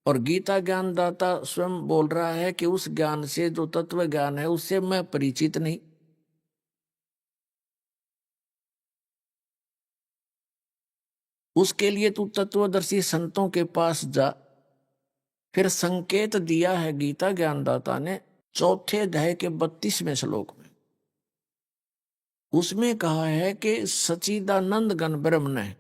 और गीता ज्ञान दाता स्वयं बोल रहा है कि उस ज्ञान से, जो तत्व ज्ञान है, उससे मैं परिचित नहीं। उसके लिए तू तत्वदर्शी संतों के पास जा। फिर संकेत दिया है गीता ज्ञानदाता ने चौथे अध्याय के 32वें श्लोक में। उसमें कहा है कि सच्चिदानंद घन ब्रह्म ने,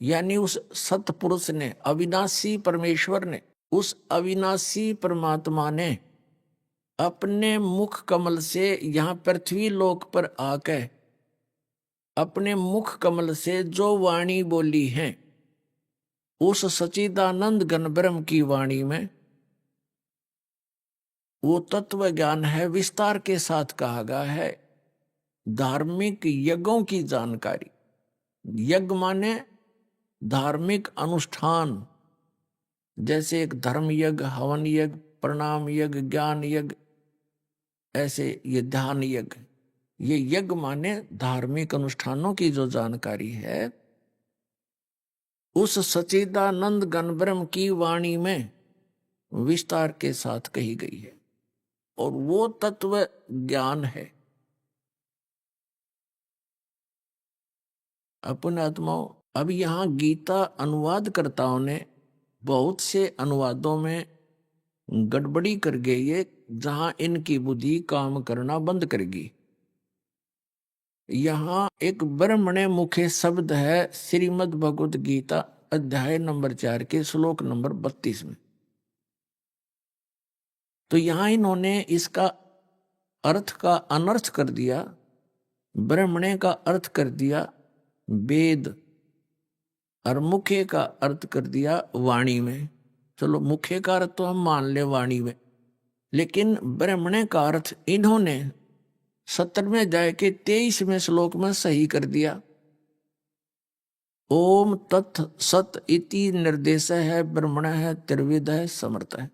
यानी उस सतपुरुष ने, अविनाशी परमेश्वर ने, उस अविनाशी परमात्मा ने अपने मुख कमल से यहां पृथ्वी लोक पर आके अपने मुख कमल से जो वाणी बोली है, उस सच्चिदानंद घन ब्रह्म की वाणी में वो तत्व ज्ञान है। विस्तार के साथ कहा गया है धार्मिक यज्ञों की जानकारी। यज्ञ माने धार्मिक अनुष्ठान, जैसे एक धर्म यज्ञ, हवन यज्ञ, प्रणाम यज्ञ, ज्ञान यज्ञ, ऐसे ये ध्यान यज्ञ। ये यज्ञ माने धार्मिक अनुष्ठानों की जो जानकारी है, उस सच्चिदानंद घन ब्रह्म की वाणी में विस्तार के साथ कही गई है, और वो तत्व ज्ञान है। अपने आत्माओं, अब यहां गीता अनुवादकर्ताओं ने बहुत से अनुवादों में गड़बड़ी कर गई है, जहां इनकी बुद्धि काम करना बंद करेगी। यहां एक ब्रह्मणे मुखे शब्द है श्रीमद् भगवत गीता अध्याय नंबर 4 के श्लोक नंबर 32 में। तो यहां इन्होंने इसका अर्थ का अनर्थ कर दिया, ब्रह्मणे का अर्थ कर दिया वेद, और मुखे का अर्थ कर दिया वाणी में। चलो, मुखे का अर्थ तो हम मान ले वाणी में, लेकिन ब्रह्मणे का अर्थ इन्होंने 17वें अध्याय के 23वें श्लोक में सही कर दिया। ओम तत् सत इति निर्देश है, ब्रह्मण है, त्रिविध है, समर्थ है।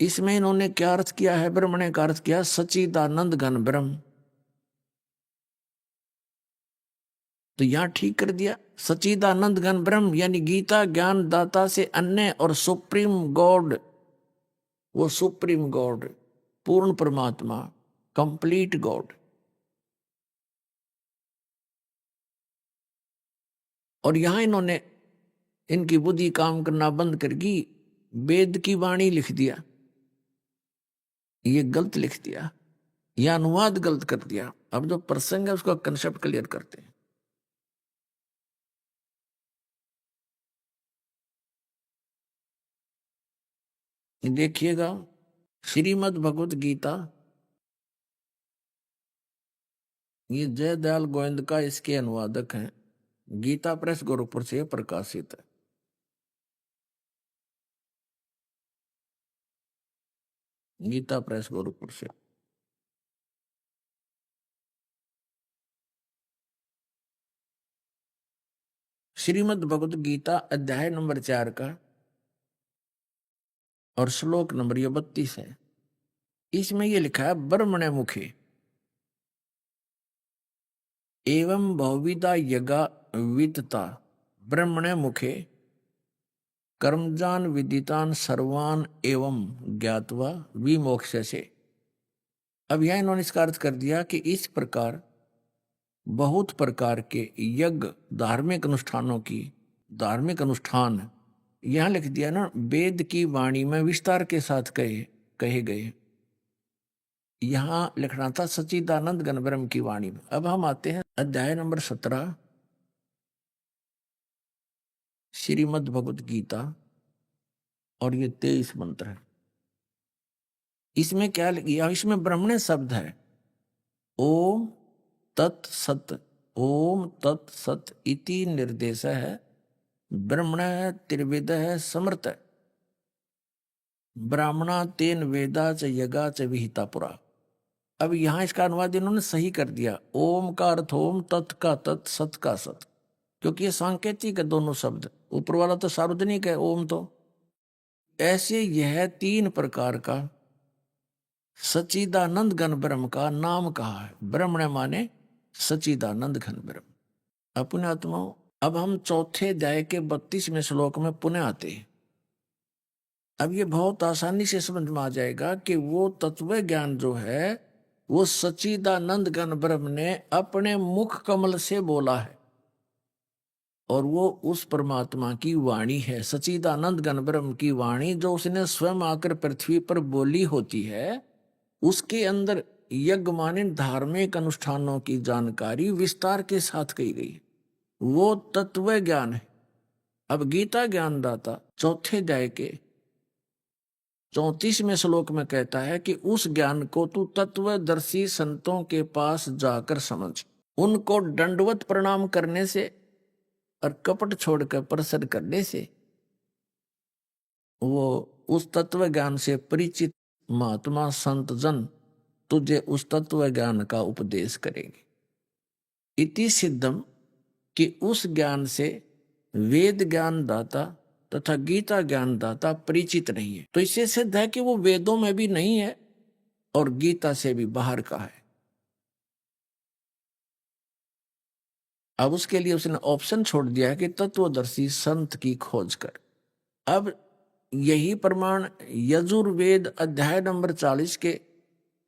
इसमें इन्होंने क्या अर्थ किया है? ब्रह्मणे का अर्थ किया सच्चिदानंद घन ब्रह्म। तो यहां ठीक कर दिया, सच्चिदानंद घन ब्रह्म यानी गीता ज्ञान दाता से अन्य और सुप्रीम गॉड, वो सुप्रीम गॉड, पूर्ण परमात्मा, कंप्लीट गॉड। और यहां इन्होंने इनकी बुद्धि काम करना बंद करके वेद की वाणी लिख दिया। ये गलत लिख दिया, यह अनुवाद गलत कर दिया। अब जो प्रसंग है उसका कंसेप्ट क्लियर करते हैं। देखिएगा, श्रीमद् भगवत गीता, ये जयदयाल गोविंद का इसके अनुवादक हैं, गीता प्रेस गोरखपुर से प्रकाशित है। गीता प्रेस गोरखपुर से। श्रीमद् भगवत गीता अध्याय नंबर 4 का और श्लोक नंबर 32 है। इसमें ये लिखा है, ब्रह्मणे मुखे एवं बहुविधा यज्ञा विदता ब्रह्मणे मुखे कर्मजान विदितान सर्वान एवं ज्ञातवा विमोक्ष से। अब यह इन्होंने इसका अर्थ कर दिया कि इस प्रकार बहुत प्रकार के यज्ञ धार्मिक अनुष्ठानों की धार्मिक अनुष्ठान यहां लिख दिया ना, वेद की वाणी में विस्तार के साथ कहे गए। यहां लिखना था सच्चिदानंद घन ब्रह्म की वाणी में। अब हम आते हैं अध्याय नंबर 17 श्रीमद् भगवत गीता और ये 23 मंत्र है। इसमें क्या लिखा? इसमें ब्रह्मणे शब्द है, ओम तत्सत, ओम तत्सत इति निर्देश है। ब्रह्मण त्रिवेद है समर्थ, ब्राह्मणा तेन वेदा च यगा च विहिता पुरा। अब यहां इसका अनुवाद इन्होंने सही कर दिया, ओम का अर्थ ओम, तत् का तत्, सत का सत, क्योंकि ये सांकेतिक है दोनों शब्द। ऊपर वाला तो सार्वजनिक है ओम। तो ऐसे यह 3 प्रकार का सच्चिदानंद घन ब्रह्म का नाम कहा है। ब्रह्मण माने सच्चिदानंद घन ब्रह्म। अपने आत्माओं, अब हम चौथे अध्याय के 32वें श्लोक में पुनः आते हैं। अब ये बहुत आसानी से समझ में आ जाएगा कि वो तत्व ज्ञान जो है वो सच्चिदानंद घन ब्रह्म ने अपने मुख कमल से बोला है, और वो उस परमात्मा की वाणी है। सच्चिदानंद घन ब्रह्म की वाणी जो उसने स्वयं आकर पृथ्वी पर बोली होती है, उसके अंदर यज्ञ माने धार्मिक अनुष्ठानों की जानकारी विस्तार के साथ कही गई। वो तत्व ज्ञान है। अब गीता ज्ञानदाता चौथे अध्याय के 34वें श्लोक में कहता है कि उस ज्ञान को तू तत्वदर्शी संतों के पास जाकर समझ। उनको दंडवत प्रणाम करने से और कपट छोड़कर प्रसन्न करने से वो उस तत्व ज्ञान से परिचित महात्मा संत जन तुझे उस तत्व ज्ञान का उपदेश करेंगे। इति सिद्धम कि उस ज्ञान से वेद ज्ञान दाता तथा गीता ज्ञान दाता परिचित नहीं है। तो इससे सिद्ध है कि वो वेदों में भी नहीं है और गीता से भी बाहर का है। अब उसके लिए उसने ऑप्शन छोड़ दिया है कि तत्वदर्शी संत की खोज कर। अब यही प्रमाण यजुर्वेद अध्याय नंबर 40 के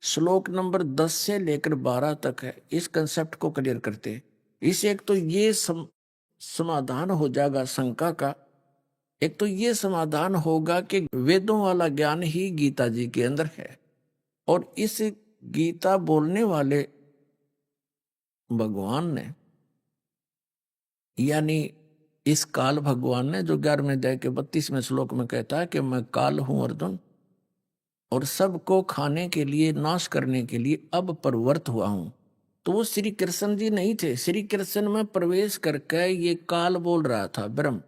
श्लोक नंबर 10 से लेकर 12 तक है। इस कंसेप्ट को क्लियर करते हैं। इससे एक तो ये समाधान हो जाएगा शंका का, एक तो ये समाधान होगा कि वेदों वाला ज्ञान ही गीता जी के अंदर है, और इस गीता बोलने वाले भगवान ने, यानी इस काल भगवान ने, जो 11वें अध्याय के 32वें श्लोक में कहता है कि मैं काल हूं अर्जुन, और सबको खाने के लिए नाश करने के लिए अब प्रवृत्त हुआ हूं। तो वो श्री कृष्ण जी नहीं थे। श्री कृष्ण में प्रवेश करके ये काल बोल रहा था, ब्रह्म,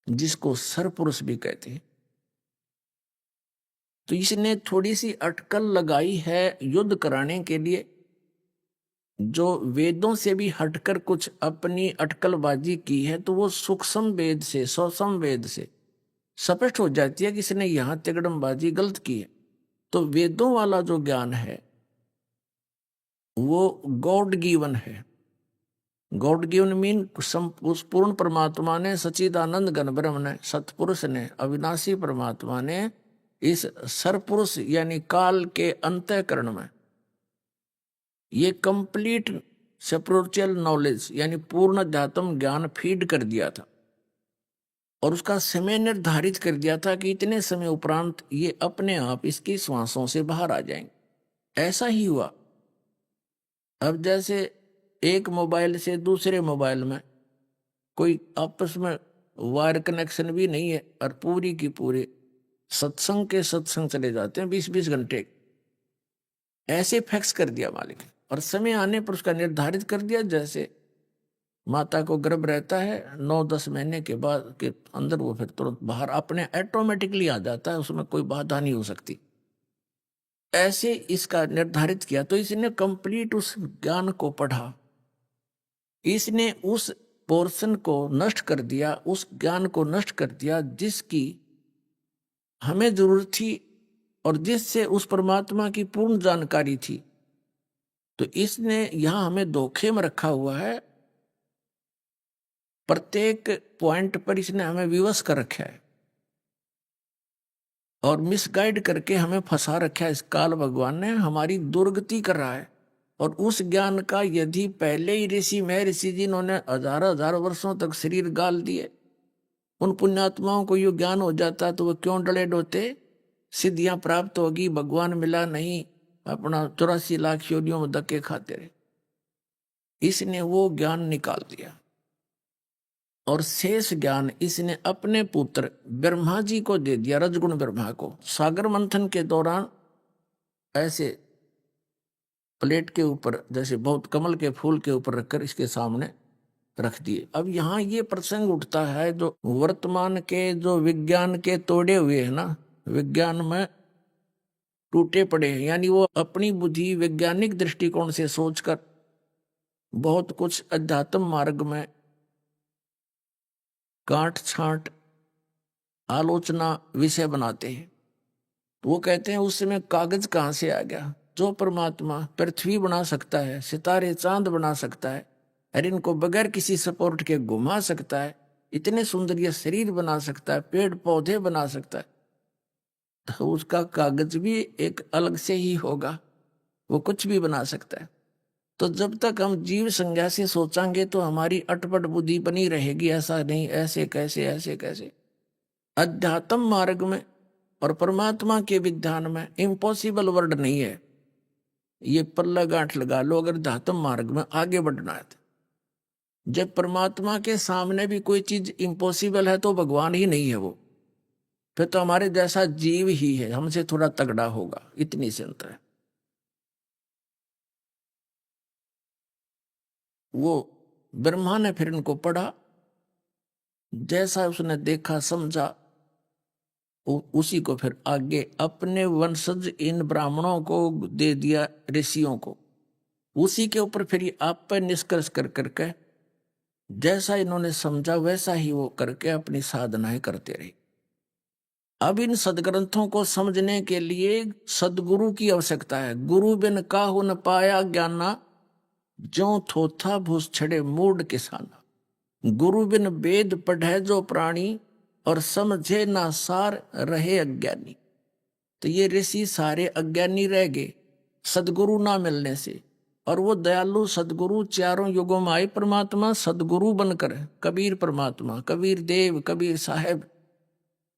जिसको सरपुरुष भी कहते हैं। तो इसने थोड़ी सी अटकल लगाई है युद्ध कराने के लिए, जो वेदों से भी हटकर कुछ अपनी अटकलबाजी की है, तो वो सूक्ष्म वेद से, सूक्ष्म वेद से स्पष्ट हो जाती है कि इसने यहां तिगड़मबाजी गलत की है। तो वेदों वाला जो ज्ञान है वो गॉड गिवन है। गॉड गिवन मीन उस पूर्ण परमात्मा ने, सच्चिदानंद घन ब्रह्म ने, सतपुरुष ने, अविनाशी परमात्मा ने इस सरपुरुष यानी काल के अंतःकरण में ये कंप्लीट स्पिरिचुअल नॉलेज यानी पूर्ण अध्यात्म ज्ञान फीड कर दिया था, और उसका समय निर्धारित कर दिया था कि इतने समय उपरांत ये अपने आप इसकी श्वासों से बाहर आ जाएंगे। ऐसा ही हुआ। अब जैसे एक मोबाइल से दूसरे मोबाइल में कोई आपस में वायर कनेक्शन भी नहीं है, और पूरी की पूरी सत्संग के सत्संग चले जाते हैं 20-20 घंटे। ऐसे फिक्स कर दिया मालिक, और समय आने पर उसका निर्धारित कर दिया। जैसे माता को गर्भ रहता है, 9-10 महीने के बाद के अंदर वो फिर तुरंत बाहर अपने ऑटोमेटिकली आ जाता है, उसमें कोई बाधा नहीं हो सकती। ऐसे इसका निर्धारित किया। तो इसने कंप्लीट उस ज्ञान को पढ़ा, इसने उस पोर्शन को नष्ट कर दिया, उस ज्ञान को नष्ट कर दिया जिसकी हमें जरूरत थी और जिससे उस परमात्मा की पूर्ण जानकारी थी। तो इसने यहां हमें धोखे में रखा हुआ है, प्रत्येक पॉइंट पर इसने हमें विवश कर रखा है और मिसगाइड करके हमें फंसा रखा है। इस काल भगवान ने हमारी दुर्गति कर रहा है। और उस ज्ञान का यदि पहले ही ऋषि महर्षि जिन्होंने हजार वर्षों तक शरीर गाल दिए, उन पुण्यात्माओं को यो ज्ञान हो जाता तो वो क्यों डले डोते, सिद्धियां प्राप्त होगी, भगवान मिला नहीं, अपना 84 लाख योनियों में धक्के खाते रहे। इसने वो ज्ञान निकाल दिया और शेष ज्ञान इसने अपने पुत्र ब्रह्मा जी को दे दिया, रजगुण ब्रह्मा को। सागर मंथन के दौरान ऐसे प्लेट के ऊपर, जैसे बहुत कमल के फूल के ऊपर रखकर इसके सामने रख दिए। अब यहाँ ये प्रसंग उठता है जो वर्तमान के जो विज्ञान के तोड़े हुए है ना, विज्ञान में टूटे पड़े हैं, यानी वो अपनी बुद्धि वैज्ञानिक दृष्टिकोण से सोचकर बहुत कुछ अध्यात्म मार्ग में काट छांट आलोचना विषय बनाते हैं। तो वो कहते हैं उस समय कागज कहाँ से आ गया? जो परमात्मा पृथ्वी बना सकता है, सितारे चांद बना सकता है और इनको बगैर किसी सपोर्ट के घुमा सकता है, इतने सुंदर ये शरीर बना सकता है, पेड़ पौधे बना सकता है, तो उसका कागज भी एक अलग से ही होगा, वो कुछ भी बना सकता है। तो जब तक हम जीव संज्ञा से सोचांगे तो हमारी अटपट बुद्धि बनी रहेगी, ऐसा नहीं, ऐसे कैसे, ऐसे कैसे। अध्यात्म मार्ग में और परमात्मा के विज्ञान में इम्पॉसिबल वर्ड नहीं है। ये पल्ला गांठ लगा लो अगर अध्यात्म मार्ग में आगे बढ़ना है। जब परमात्मा के सामने भी कोई चीज इम्पॉसिबल है तो भगवान ही नहीं है वो, फिर तो हमारे जैसा जीव ही है, हमसे थोड़ा तगड़ा होगा, इतनी सी अंतर है। वो ब्रह्मा ने फिर इनको पढ़ा, जैसा उसने देखा समझा, उसी को फिर आगे अपने वंशज इन ब्राह्मणों को दे दिया, ऋषियों को। उसी के ऊपर फिर आप पर निष्कर्ष कर करके जैसा इन्होंने समझा वैसा ही वो करके अपनी साधनाएं करते रहे। अब इन सदग्रंथों को समझने के लिए सदगुरु की आवश्यकता है। गुरु बिन काहू न पाया ज्ञाना, जो थोथा भूस छड़े मूड किसाना। गुरु बिन वेद पढ़े जो प्राणी, और समझे ना सार रहे अज्ञानी। तो ये ऋषि सारे अज्ञानी रह गए सदगुरु ना मिलने से। और वो दयालु सदगुरु चारों युगों में आए परमात्मा सदगुरु बनकर, कबीर परमात्मा, कबीर देव, कबीर साहेब,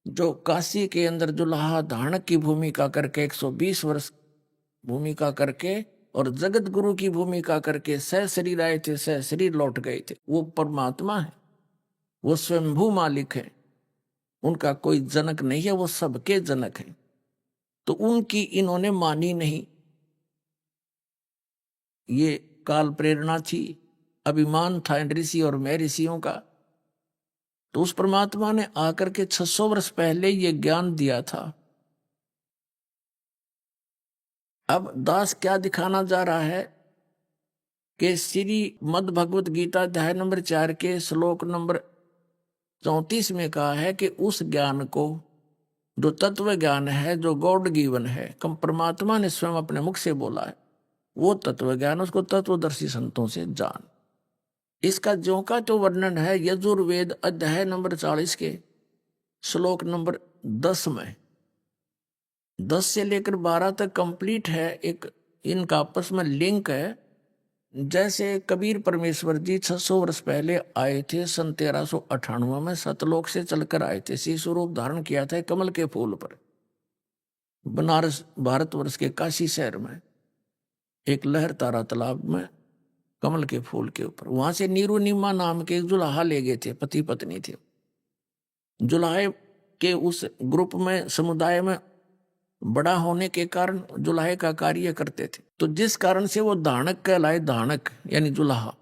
जो काशी के अंदर जुलाहा धाणक की भूमिका करके 120 वर्ष भूमिका करके और जगत गुरु की भूमिका करके सह शरीर आए थे, सह शरीर लौट गए थे। वो परमात्मा है, वो स्वयंभू मालिक है, उनका कोई जनक नहीं है, वो सबके जनक है। तो उनकी इन्होंने मानी नहीं। ये काल प्रेरणा थी, अभिमान था इन ऋषि और मैं ऋषियों का। तो उस परमात्मा ने आकर के 600 वर्ष पहले ये ज्ञान दिया था। अब दास क्या दिखाना जा रहा है कि श्री मद भगवत गीता अध्याय नंबर 4 के श्लोक नंबर 34 में कहा है कि उस ज्ञान को, जो तत्व ज्ञान है, जो गॉड गिवन है, कम परमात्मा ने स्वयं अपने मुख से बोला है, वो तत्व ज्ञान उसको तत्वदर्शी संतों से जान। इसका ज्यों का तो वर्णन है यजुर्वेद अध्याय नंबर 40 के श्लोक नंबर 10 में। 10 से लेकर 12 तक कंप्लीट है, एक इनका आपस में लिंक है। जैसे कबीर परमेश्वर जी 600 वर्ष पहले आए थे, सन 1398 में सतलोक से चलकर आए थे, शिशु रूप धारण किया था कमल के फूल पर, बनारस भारतवर्ष के काशी शहर में एक लहर तारा तालाब में कमल के फूल के ऊपर। वहां से नीरू नीमा नाम के एक जुलाहा ले गए थे, पति पत्नी थे। जुलाहे के उस ग्रुप में, समुदाय में बड़ा होने के कारण जुलाहे का कार्य करते थे, तो जिस कारण से वो धानक कहलाए, धानक यानी जुलाहा।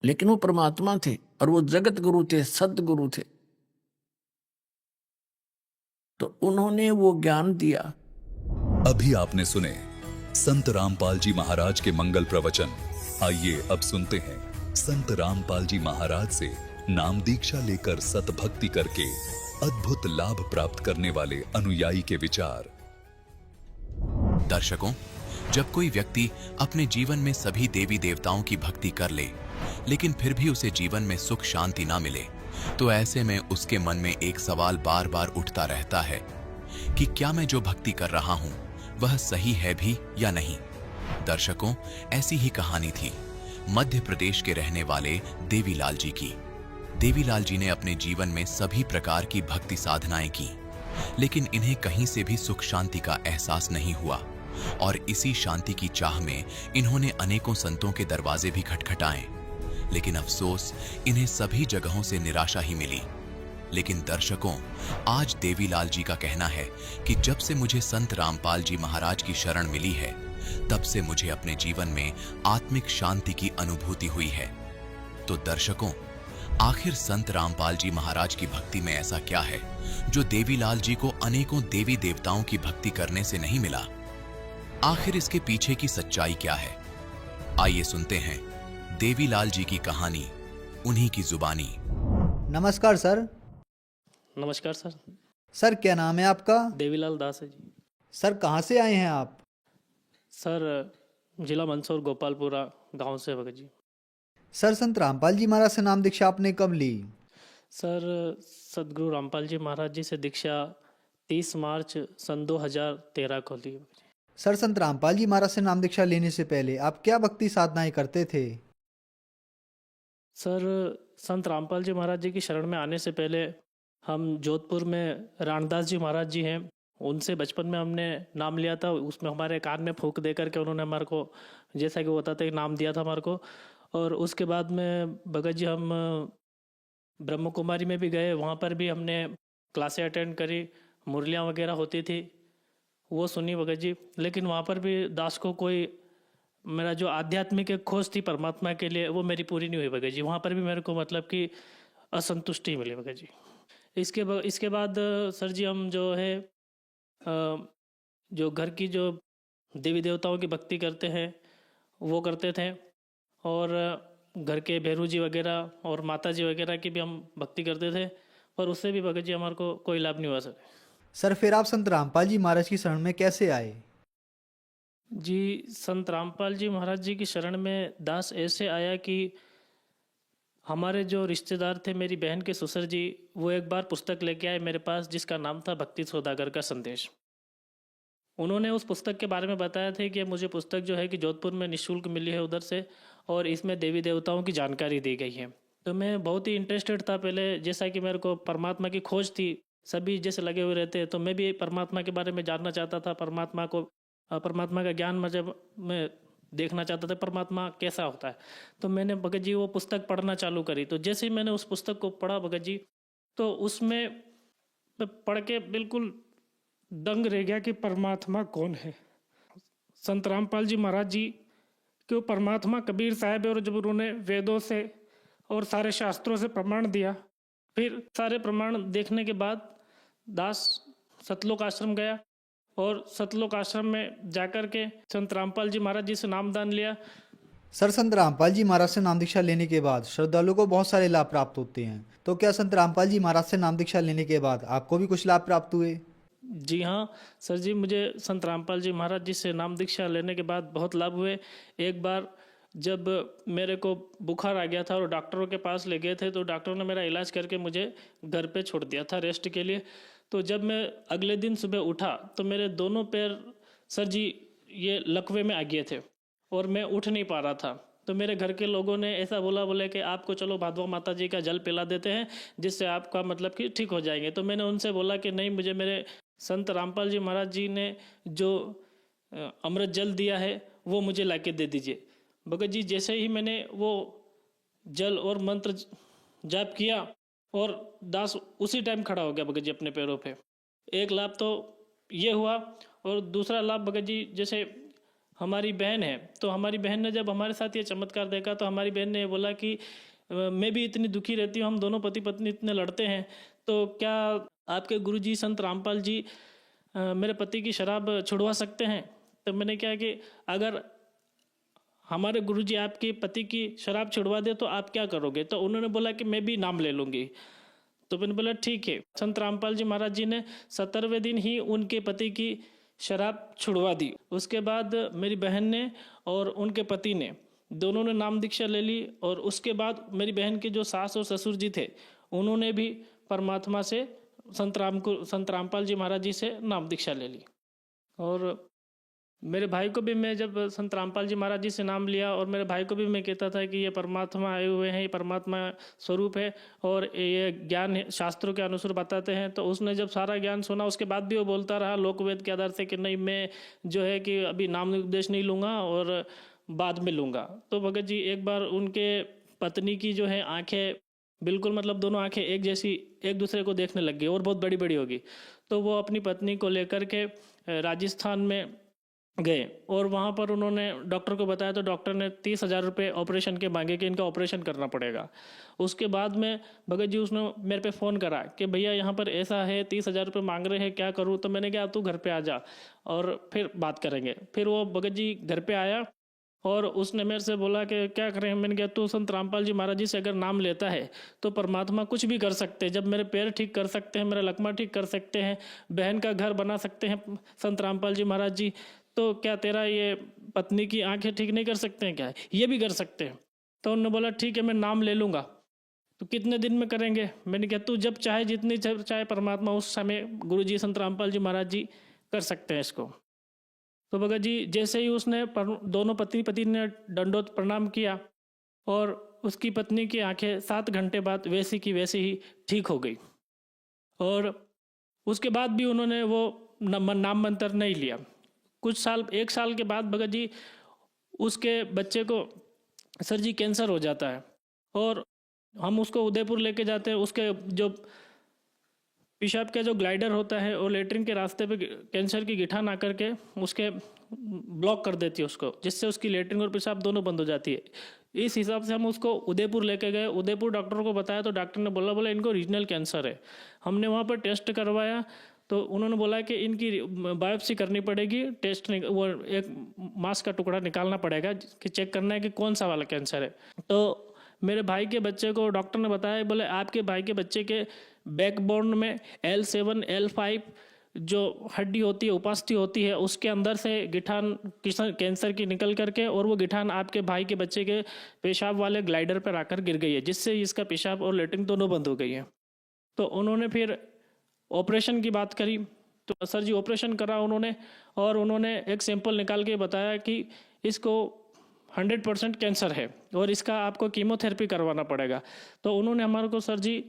लेकिन वो परमात्मा थे और वो जगत गुरु थे, सदगुरु थे। तो उन्होंने वो ज्ञान दिया। अभी आपने सुने संत रामपाल जी महाराज के मंगल प्रवचन। आइए अब सुनते हैं संत रामपाल जी महाराज से नाम दीक्षा लेकर सतभक्ति करके अद्भुत लाभ प्राप्त करने वाले अनुयायी के विचार। दर्शकों, जब कोई व्यक्ति अपने जीवन में सभी देवी देवताओं की भक्ति कर ले, लेकिन फिर भी उसे जीवन में सुख शांति ना मिले, तो ऐसे में उसके मन में एक सवाल बार बार उठता रहता है कि क्या मैं जो भक्ति कर रहा हूं वह सही है भी या नहीं। दर्शकों, ऐसी ही कहानी थी मध्य प्रदेश के रहने वाले देवीलाल जी की। देवीलाल जी ने अपने जीवन में सभी प्रकार की भक्ति साधनाएं की, लेकिन इन्हें कहीं से भी सुख शांति का एहसास नहीं हुआ और इसी शांति की चाह में इन्होंने अनेकों संतों के दरवाजे भी खटखटाए, लेकिन अफसोस इन्हें सभी जगहों से निराशा ही मिली। लेकिन दर्शकों, आज देवीलाल जी का कहना है कि जब से मुझे संत रामपाल जी महाराज की शरण मिली है, तब से मुझे अपने जीवन में आत्मिक शांति की अनुभूति हुई है। तो दर्शकों, आखिर संत रामपाल जी महाराज की भक्ति में ऐसा क्या है जो देवीलाल जी को अनेकों देवी देवताओं की भक्ति करने से नहीं मिला? आखिर इसके पीछे की सच्चाई क्या है? आइए सुनते हैं देवीलाल जी की कहानी, उन्हीं की जुबानी। नमस्कार सर। नमस्कार सर। सर क्या नाम है आपका? देवीलाल दास है जी। सर कहाँ से आए हैं आप? सर जिला मंदसौर गोपालपुरा गांव से भगत जी। सर संत रामपाल जी महाराज से नाम दीक्षा आपने कब ली? सर सदगुरु रामपाल जी महाराज जी से दीक्षा 30 मार्च सन 2013 को ली। सर संत रामपाल जी महाराज से नाम दीक्षा लेने से पहले आप क्या भक्ति साधनाएं करते थे? सर संत रामपाल जी महाराज जी की शरण में आने से पहले हम जोधपुर में रामदास जी महाराज जी हैं, उनसे बचपन में हमने नाम लिया था। उसमें हमारे कान में फूंक दे करके उन्होंने हमारे को, जैसा कि वो बताते हैं, नाम दिया था हमारे को। और उसके बाद में भगत जी हम ब्रह्म कुमारी में भी गए, वहाँ पर भी हमने क्लासें अटेंड करी, मुरलियाँ वगैरह होती थी, वो सुनी भगत जी। लेकिन वहाँ पर भी दास को कोई, मेरा जो आध्यात्मिक एक खोज थी परमात्मा के लिए, वो मेरी पूरी नहीं हुई भगत जी। वहाँ पर भी मेरे को मतलब कि असंतुष्टि मिली भगत जी। इसके बाद सर जी हम जो है जो घर की जो देवी देवताओं की भक्ति करते हैं वो करते थे, और घर के भैरू जी वगैरह और माता जी वगैरह की भी हम भक्ति करते थे, पर उससे भी भगत जी हमारे को कोई लाभ नहीं हुआ सर। सर फिर आप संत रामपाल जी महाराज की शरण में कैसे आए? जी, संत रामपाल जी महाराज जी की शरण में दास ऐसे आया कि हमारे जो रिश्तेदार थे, मेरी बहन के ससुर जी, वो एक बार पुस्तक लेके आए मेरे पास जिसका नाम था भक्ति सौदागर का संदेश। उन्होंने उस पुस्तक के बारे में बताया था कि मुझे पुस्तक जो है कि जोधपुर में निःशुल्क मिली है उधर से, और इसमें देवी देवताओं की जानकारी दी गई है। तो मैं बहुत ही इंटरेस्टेड था पहले, जैसा कि मेरे को परमात्मा की खोज थी, सभी जैसे लगे हुए रहते हैं, तो मैं भी परमात्मा के बारे में जानना चाहता था, परमात्मा का ज्ञान मैं देखना चाहता था, परमात्मा कैसा होता है। तो मैंने भगत जी वो पुस्तक पढ़ना चालू करी। तो जैसे ही मैंने उस पुस्तक को पढ़ा भगत जी, तो उसमें मैं पढ़ के बिल्कुल दंग रह गया कि परमात्मा कौन है। संत रामपाल जी महाराज जी कि वो परमात्मा कबीर साहब है, और जब उन्होंने वेदों से और सारे शास्त्रों से प्रमाण दिया, फिर सारे प्रमाण देखने के बाद दास सतलोक आश्रम गया, और सतलोक आश्रम में जाकर के संत रामपाल जी महाराज जी से नामदान लिया। सर संत रामपाल जी महाराज से नाम दीक्षा लेने के बाद श्रद्धालुओं को बहुत सारे लाभ प्राप्त होते हैं, तो क्या संत रामपाल जी महाराज से नाम दीक्षा लेने के बाद आपको भी कुछ लाभ प्राप्त हुए? जी हाँ सर जी, मुझे संत रामपाल जी महाराज जी से नाम दीक्षा लेने के बाद बहुत लाभ हुए। एक बार जब मेरे को बुखार आ गया था और डॉक्टरों के पास ले गए थे, तो डॉक्टरों ने मेरा इलाज करके मुझे घर पे छोड़ दिया था रेस्ट के लिए। तो जब मैं अगले दिन सुबह उठा तो मेरे दोनों पैर सर जी ये लकवे में आ गए थे और मैं उठ नहीं पा रहा था। तो मेरे घर के लोगों ने ऐसा बोले कि आपको चलो भादवा माता जी का जल पिला देते हैं, जिससे आपका मतलब कि ठीक हो जाएंगे। तो मैंने उनसे बोला कि नहीं, मुझे मेरे संत रामपाल जी महाराज जी ने जो अमृत जल दिया है वो मुझे लाके दे दीजिए। भगत जी जैसे ही मैंने वो जल और मंत्र जाप किया और दास उसी टाइम खड़ा हो गया भगत जी अपने पैरों पे। एक लाभ तो ये हुआ, और दूसरा लाभ भगत जी, जैसे हमारी बहन है, तो हमारी बहन ने जब हमारे साथ ये चमत्कार देखा तो हमारी बहन ने ये बोला कि मैं भी इतनी दुखी रहती हूँ, हम दोनों पति पत्नी इतने लड़ते हैं, तो क्या आपके गुरुजी संत रामपाल जी मेरे पति की शराब छुड़वा सकते हैं? तो मैंने क्या कि अगर हमारे गुरुजी आपके पति की शराब छुड़वा दे तो आप क्या करोगे? तो उन्होंने बोला कि मैं भी नाम ले लूँगी। तो मैंने बोला ठीक है। संत रामपाल जी महाराज जी ने 17वें दिन ही उनके पति की शराब छुड़वा दी। उसके बाद मेरी बहन ने और उनके पति ने दोनों ने नाम दीक्षा ले ली, और उसके बाद मेरी बहन के जो सास और ससुर जी थे उन्होंने भी परमात्मा से संत रामपाल जी महाराज जी से नाम दीक्षा ले ली। और मेरे भाई को भी मैं जब संत रामपाल जी महाराज जी से नाम लिया, और मेरे भाई को भी मैं कहता था कि ये परमात्मा आए हुए हैं, ये परमात्मा स्वरूप है और ये ज्ञान शास्त्रों के अनुसार बताते हैं, तो उसने जब सारा ज्ञान सुना उसके बाद भी वो बोलता रहा लोकवेद के आधार से कि नहीं, मैं जो है कि अभी नाम उपदेश नहीं लूँगा और बाद में लूँगा। तो भगत जी एक बार उनके पत्नी की जो है आँखें बिल्कुल मतलब दोनों आंखें एक जैसी एक दूसरे को देखने लग गई और बहुत बड़ी बड़ी होगी, तो वो अपनी पत्नी को लेकर के राजस्थान में गए और वहाँ पर उन्होंने डॉक्टर को बताया, तो डॉक्टर ने 30,000 रुपये ऑपरेशन के मांगे कि इनका ऑपरेशन करना पड़ेगा। उसके बाद में भगत जी उसने मेरे पे फ़ोन करा कि भैया यहाँ पर ऐसा है, 30,000 रुपये मांग रहे हैं, क्या करूँ? तो मैंने कहा तू घर पे आ जा और फिर बात करेंगे। फिर वो भगत जी घर पे आया और उसने मेरे से बोला कि क्या करें? मैंने कहा तू संत रामपाल जी महाराज जी से अगर नाम लेता है तो परमात्मा कुछ भी कर सकते हैं। जब मेरे पैर ठीक कर सकते हैं, मेरा लकमा ठीक कर सकते हैं, बहन का घर बना सकते हैं संत रामपाल जी महाराज जी, तो क्या तेरा ये पत्नी की आंखें ठीक नहीं कर सकते हैं? क्या ये भी कर सकते हैं? तो उन्होंने बोला ठीक है, मैं नाम ले लूँगा। तो कितने दिन में करेंगे? मैंने कहा तू जब चाहे, जितनी चाहे परमात्मा, उस समय गुरु जी संत रामपाल जी महाराज जी कर सकते हैं इसको। तो भगत जी जैसे ही उसने दोनों पति ने दंडोत प्रणाम किया और उसकी पत्नी की आंखें 7 घंटे बाद वैसी की वैसी ही ठीक हो गई। और उसके बाद भी उन्होंने वो नाम मंत्र नहीं लिया। कुछ साल, 1 साल के बाद भगत जी उसके बच्चे को सर जी कैंसर हो जाता है और हम उसको उदयपुर लेके जाते हैं। उसके जो पेशाब का जो ग्लाइडर होता है और लेटरिन के रास्ते पे कैंसर की गिठान आकर के उसके ब्लॉक कर देती है उसको, जिससे उसकी लेटरिन और पेशाब दोनों बंद हो जाती है। इस हिसाब से हम उसको उदयपुर लेके गए। उदयपुर डॉक्टर को बताया तो डॉक्टर ने बोला इनको रीजनल कैंसर है। हमने वहाँ पर टेस्ट करवाया तो उन्होंने बोला कि इनकी बायोप्सी करनी पड़ेगी, टेस्ट वो एक मांस का टुकड़ा निकालना पड़ेगा कि चेक करना है कि कौन सा वाला कैंसर है। तो मेरे भाई के बच्चे को डॉक्टर ने बताया, बोले आपके भाई के बच्चे के बैकबोन में L7 L5 जो हड्डी होती है, उपास्थि होती है, उसके अंदर से गिठान कैंसर की निकल करके और वो गिठान आपके भाई के बच्चे के पेशाब वाले ग्लाइडर पर आकर गिर गई है, जिससे इसका पेशाब और लेटरिन दोनों बंद हो गई है। तो उन्होंने फिर ऑपरेशन की बात करी तो सर जी ऑपरेशन करा उन्होंने, और उन्होंने एक सैंपल निकाल के बताया कि इसको 100% कैंसर है और इसका आपको कीमोथेरेपी करवाना पड़ेगा। तो उन्होंने हमारे को सर जी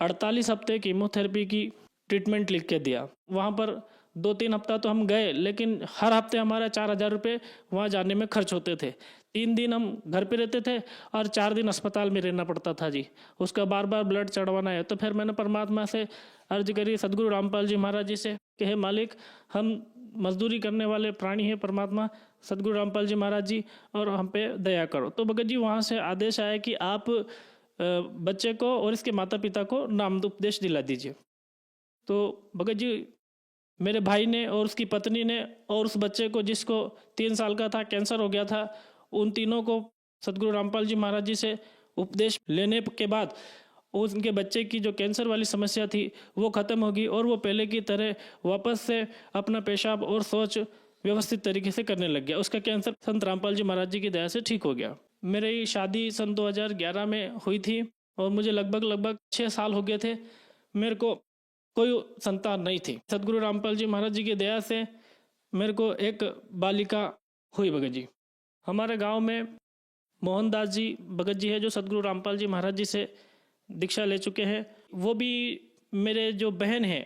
48 हफ्ते कीमोथेरेपी की ट्रीटमेंट लिख के दिया। वहाँ पर 2-3 हफ्ता तो हम गए, लेकिन हर हफ्ते हमारा 4,000 रुपये वहाँ जाने में खर्च होते थे। 3 दिन हम घर पे रहते थे और 4 दिन अस्पताल में रहना पड़ता था जी। उसका बार बार ब्लड चढ़वाना है। तो फिर मैंने परमात्मा से अर्ज करी, सदगुरु रामपाल जी महाराज जी से कि हे मालिक, हम मजदूरी करने वाले प्राणी हैं परमात्मा, सदगुरु रामपाल जी महाराज जी, और हम पे दया करो। तो भगत जी वहाँ से आदेश आया कि आप बच्चे को और इसके माता पिता को नाम उपदेश दिला दीजिए। तो भगत जी मेरे भाई ने और उसकी पत्नी ने और उस बच्चे को जिसको 3 साल का था, कैंसर हो गया था, उन तीनों को सदगुरु रामपाल जी महाराज जी से उपदेश लेने के बाद उनके बच्चे की जो कैंसर वाली समस्या थी वो ख़त्म होगी और वो पहले की तरह वापस से अपना पेशाब और शौच व्यवस्थित तरीके से करने लग गया। उसका कैंसर संत रामपाल जी महाराज जी की दया से ठीक हो गया। मेरी शादी सन 2011 में हुई थी और मुझे लगभग 6 साल हो गए थे। मेरे को कोई संतान नहीं थी। सदगुरु रामपाल जी महाराज जी की दया से मेरे को एक बालिका हुई भगत जी। हमारे गांव में मोहनदास जी भगत जी है जो सदगुरु रामपाल जी महाराज जी से दीक्षा ले चुके हैं। वो भी मेरे जो बहन हैं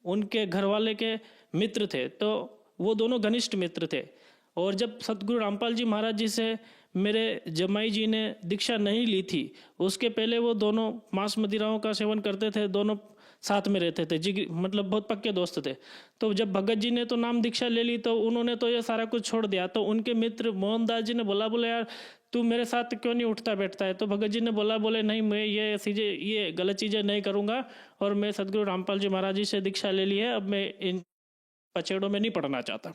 उनके घर वाले के मित्र थे, तो वो दोनों घनिष्ठ मित्र थे। और जब सदगुरु रामपाल जी महाराज जी से मेरे जमाई जी ने दीक्षा नहीं ली थी, उसके पहले वो दोनों मांस मदिराओं का सेवन करते थे, दोनों साथ में रहते थे जी, मतलब बहुत पक्के दोस्त थे। तो जब भगत जी ने तो नाम दीक्षा ले ली तो उन्होंने तो ये सारा कुछ छोड़ दिया। तो उनके मित्र मोहनदास जी ने बोले यार तू मेरे साथ क्यों नहीं उठता बैठता है। तो भगत जी ने बोले नहीं, मैं ये गलत चीज़ें नहीं करूँगा और मैं सदगुरु रामपाल जी महाराज जी से दीक्षा ले ली है, अब मैं इन पचेड़ों में नहीं पढ़ना चाहता।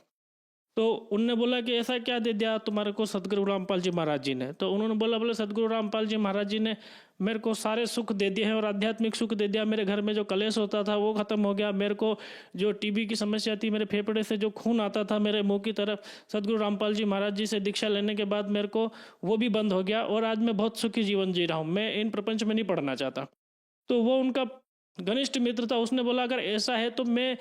तो उनने बोला कि ऐसा क्या दे दिया तुम्हारे को सदगुरु रामपाल जी महाराज जी ने। तो उन्होंने बोले सदगुरु रामपाल जी महाराज जी ने मेरे को सारे सुख दे दिए हैं और आध्यात्मिक सुख दे दिया। मेरे घर में जो कलेश होता था वो खत्म हो गया, मेरे को जो टीबी की समस्या थी, मेरे फेफड़े से जो खून आता था मेरे मुंह की तरफ, सदगुरु रामपाल जी महाराज जी से दीक्षा लेने के बाद मेरे को वो भी बंद हो गया और आज मैं बहुत सुखी जीवन जी रहा हूँ, मैं इन प्रपंच में नहीं पढ़ना चाहता। तो वो उनका घनिष्ठ मित्र था, उसने बोला अगर ऐसा है तो मैं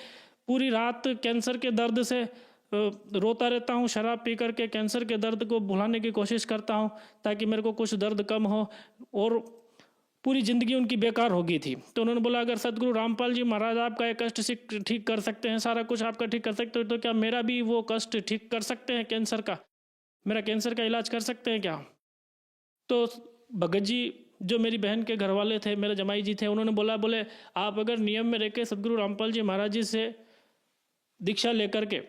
पूरी रात कैंसर के दर्द से रोता रहता हूँ, शराब पी करके कैंसर के दर्द को भुलाने की कोशिश करता हूँ ताकि मेरे को कुछ दर्द कम हो, और पूरी ज़िंदगी उनकी बेकार हो गई थी। तो उन्होंने बोला अगर सदगुरु रामपाल जी महाराज आपका एक कष्ट ठीक कर सकते हैं, सारा कुछ आपका ठीक कर सकते हो, तो क्या मेरा भी वो कष्ट ठीक कर सकते हैं, कैंसर का, मेरा कैंसर का इलाज कर सकते हैं क्या। तो भगत जी जो मेरी बहन के घर वाले थे, मेरे जमाई जी थे, उन्होंने बोले आप अगर नियम में रह के सदगुरु रामपाल जी महाराज जी से दीक्षा लेकर के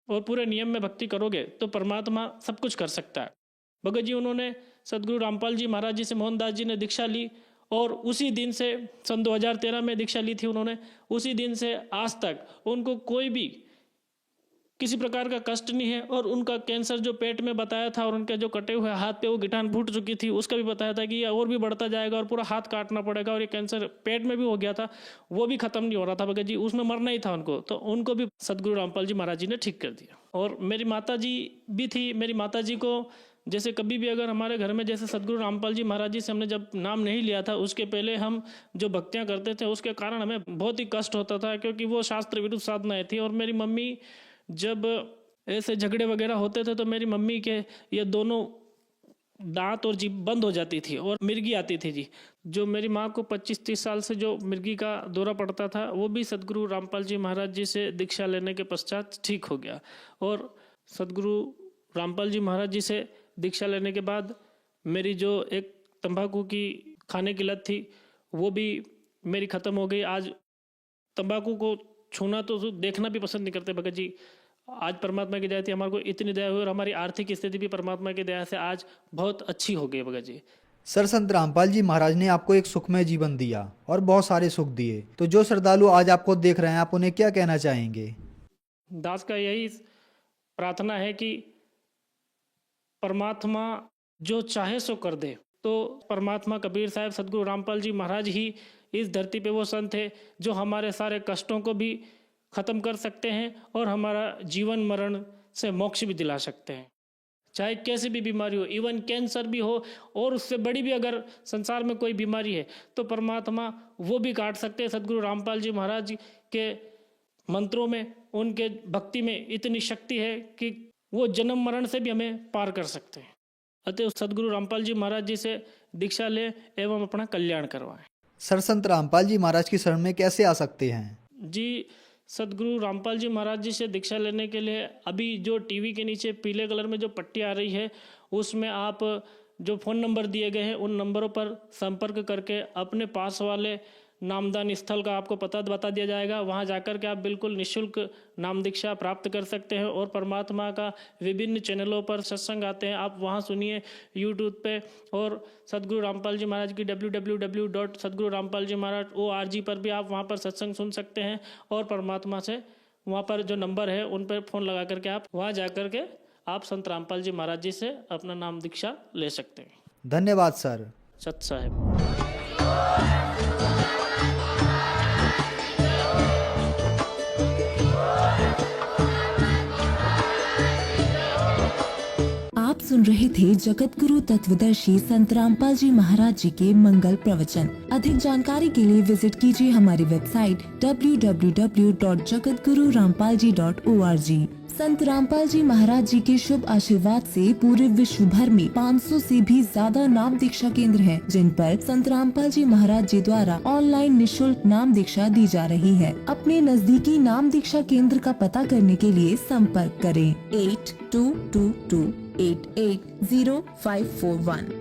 और पूरे नियम में भक्ति करोगे तो परमात्मा सब कुछ कर सकता है। भगत जी उन्होंने सदगुरु रामपाल जी महाराज जी से मोहनदास जी ने दीक्षा ली और उसी दिन से सन 2013 में दीक्षा ली थी उन्होंने, उसी दिन से आज तक उनको कोई भी किसी प्रकार का कष्ट नहीं है। और उनका कैंसर जो पेट में बताया था और उनके जो कटे हुए हाथ पे वो गिठान फूट चुकी थी, उसका भी बताया था कि ये और भी बढ़ता जाएगा और पूरा हाथ काटना पड़ेगा, और ये कैंसर पेट में भी हो गया था, वो भी खत्म नहीं हो रहा था भगत जी, उसमें मरना ही था उनको, तो उनको भी सदगुरु रामपाल जी महाराज जी ने ठीक कर दिया। और मेरी माता जी भी थी, मेरी माता जी को जैसे कभी भी अगर हमारे घर में जैसे सदगुरु रामपाल जी महाराज जी से हमने जब नाम नहीं लिया था, उसके पहले हम जो भक्तियाँ करते थे उसके कारण हमें बहुत ही कष्ट होता था, क्योंकि वो शास्त्र विरुद्ध साधनाएं थी। और मेरी मम्मी जब ऐसे झगड़े वगैरह होते थे तो मेरी मम्मी के ये दोनों दांत और जीभ बंद हो जाती थी और मिर्गी आती थी जी। जो मेरी माँ को 25-30 साल से जो मिर्गी का दौरा पड़ता था वो भी सदगुरु रामपाल जी महाराज जी से दीक्षा लेने के पश्चात ठीक हो गया। और सदगुरु रामपाल जी महाराज जी से दीक्षा लेने के बाद मेरी जो एक तंबाकू की खाने की लत थी वो भी मेरी ख़त्म हो गई। आज तंबाकू को छूना तो देखना भी पसंद नहीं करते भगत जी। आज परमात्मा की दया थी, हमारे को इतनी दया हुई और हमारी आर्थिक स्थिति भी परमात्मा की दया से आज बहुत अच्छी हो गई भगत जी। सर, संत रामपाल जी महाराज ने आपको एक सुखमय जीवन दिया और बहुत सारे सुख दिए, तो जो श्रद्धालु आज आपको देख रहे हैं आप उन्हें क्या कहना चाहेंगे? दास का यही प्रार्थना है कि परमात्मा जो चाहे सो कर दे। तो परमात्मा कबीर साहब सदगुरु रामपाल जी महाराज ही इस धरती पे वो संत है जो हमारे सारे कष्टों को भी ख़त्म कर सकते हैं और हमारा जीवन मरण से मोक्ष भी दिला सकते हैं। चाहे कैसी भी बीमारी हो, इवन कैंसर भी हो और उससे बड़ी भी अगर संसार में कोई बीमारी है तो परमात्मा वो भी काट सकते हैं। सदगुरु रामपाल जी महाराज के मंत्रों में, उनके भक्ति में इतनी शक्ति है कि वो जन्म मरण से भी हमें पार कर सकते हैं। अतः सदगुरु रामपाल जी महाराज जी से दीक्षा ले एवं अपना कल्याण करवाएं। सर, संत रामपाल जी महाराज की शरण में कैसे आ सकते हैं? जी, सदगुरु रामपाल जी महाराज जी से दीक्षा लेने के लिए अभी जो टीवी के नीचे पीले कलर में जो पट्टी आ रही है उसमें आप जो फ़ोन नंबर दिए गए हैं उन नंबरों पर संपर्क करके अपने पास वाले नामदान स्थल का आपको पता बता दिया जाएगा। वहां जाकर के आप बिल्कुल निःशुल्क नाम दीक्षा प्राप्त कर सकते हैं। और परमात्मा का विभिन्न चैनलों पर सत्संग आते हैं, आप वहां सुनिए यूट्यूब पे। और सदगुरु रामपाल जी महाराज की www.sadgururamapaljimaharaj.org पर भी आप वहां पर सत्संग सुन सकते हैं। और परमात्मा से वहां पर जो नंबर है उन पर फ़ोन लगा करके आप वहाँ जा करके आप संत रामपाल जी महाराज जी से अपना नाम दीक्षा ले सकते हैं। धन्यवाद सर। सत साहेब। आप सुन रहे थे जगत गुरु तत्वदर्शी संत रामपाल जी महाराज जी के मंगल प्रवचन। अधिक जानकारी के लिए विजिट कीजिए हमारी वेबसाइट www.jagatgururampalji.org। संत रामपाल जी महाराज जी के शुभ आशीर्वाद से पूरे विश्व भर में 500 से भी ज्यादा नाम दीक्षा केंद्र हैं, जिन पर संत रामपाल जी महाराज जी द्वारा ऑनलाइन निःशुल्क नाम दीक्षा दी जा रही है। अपने नजदीकी नाम दीक्षा केंद्र का पता करने के लिए संपर्क करें 8222880541।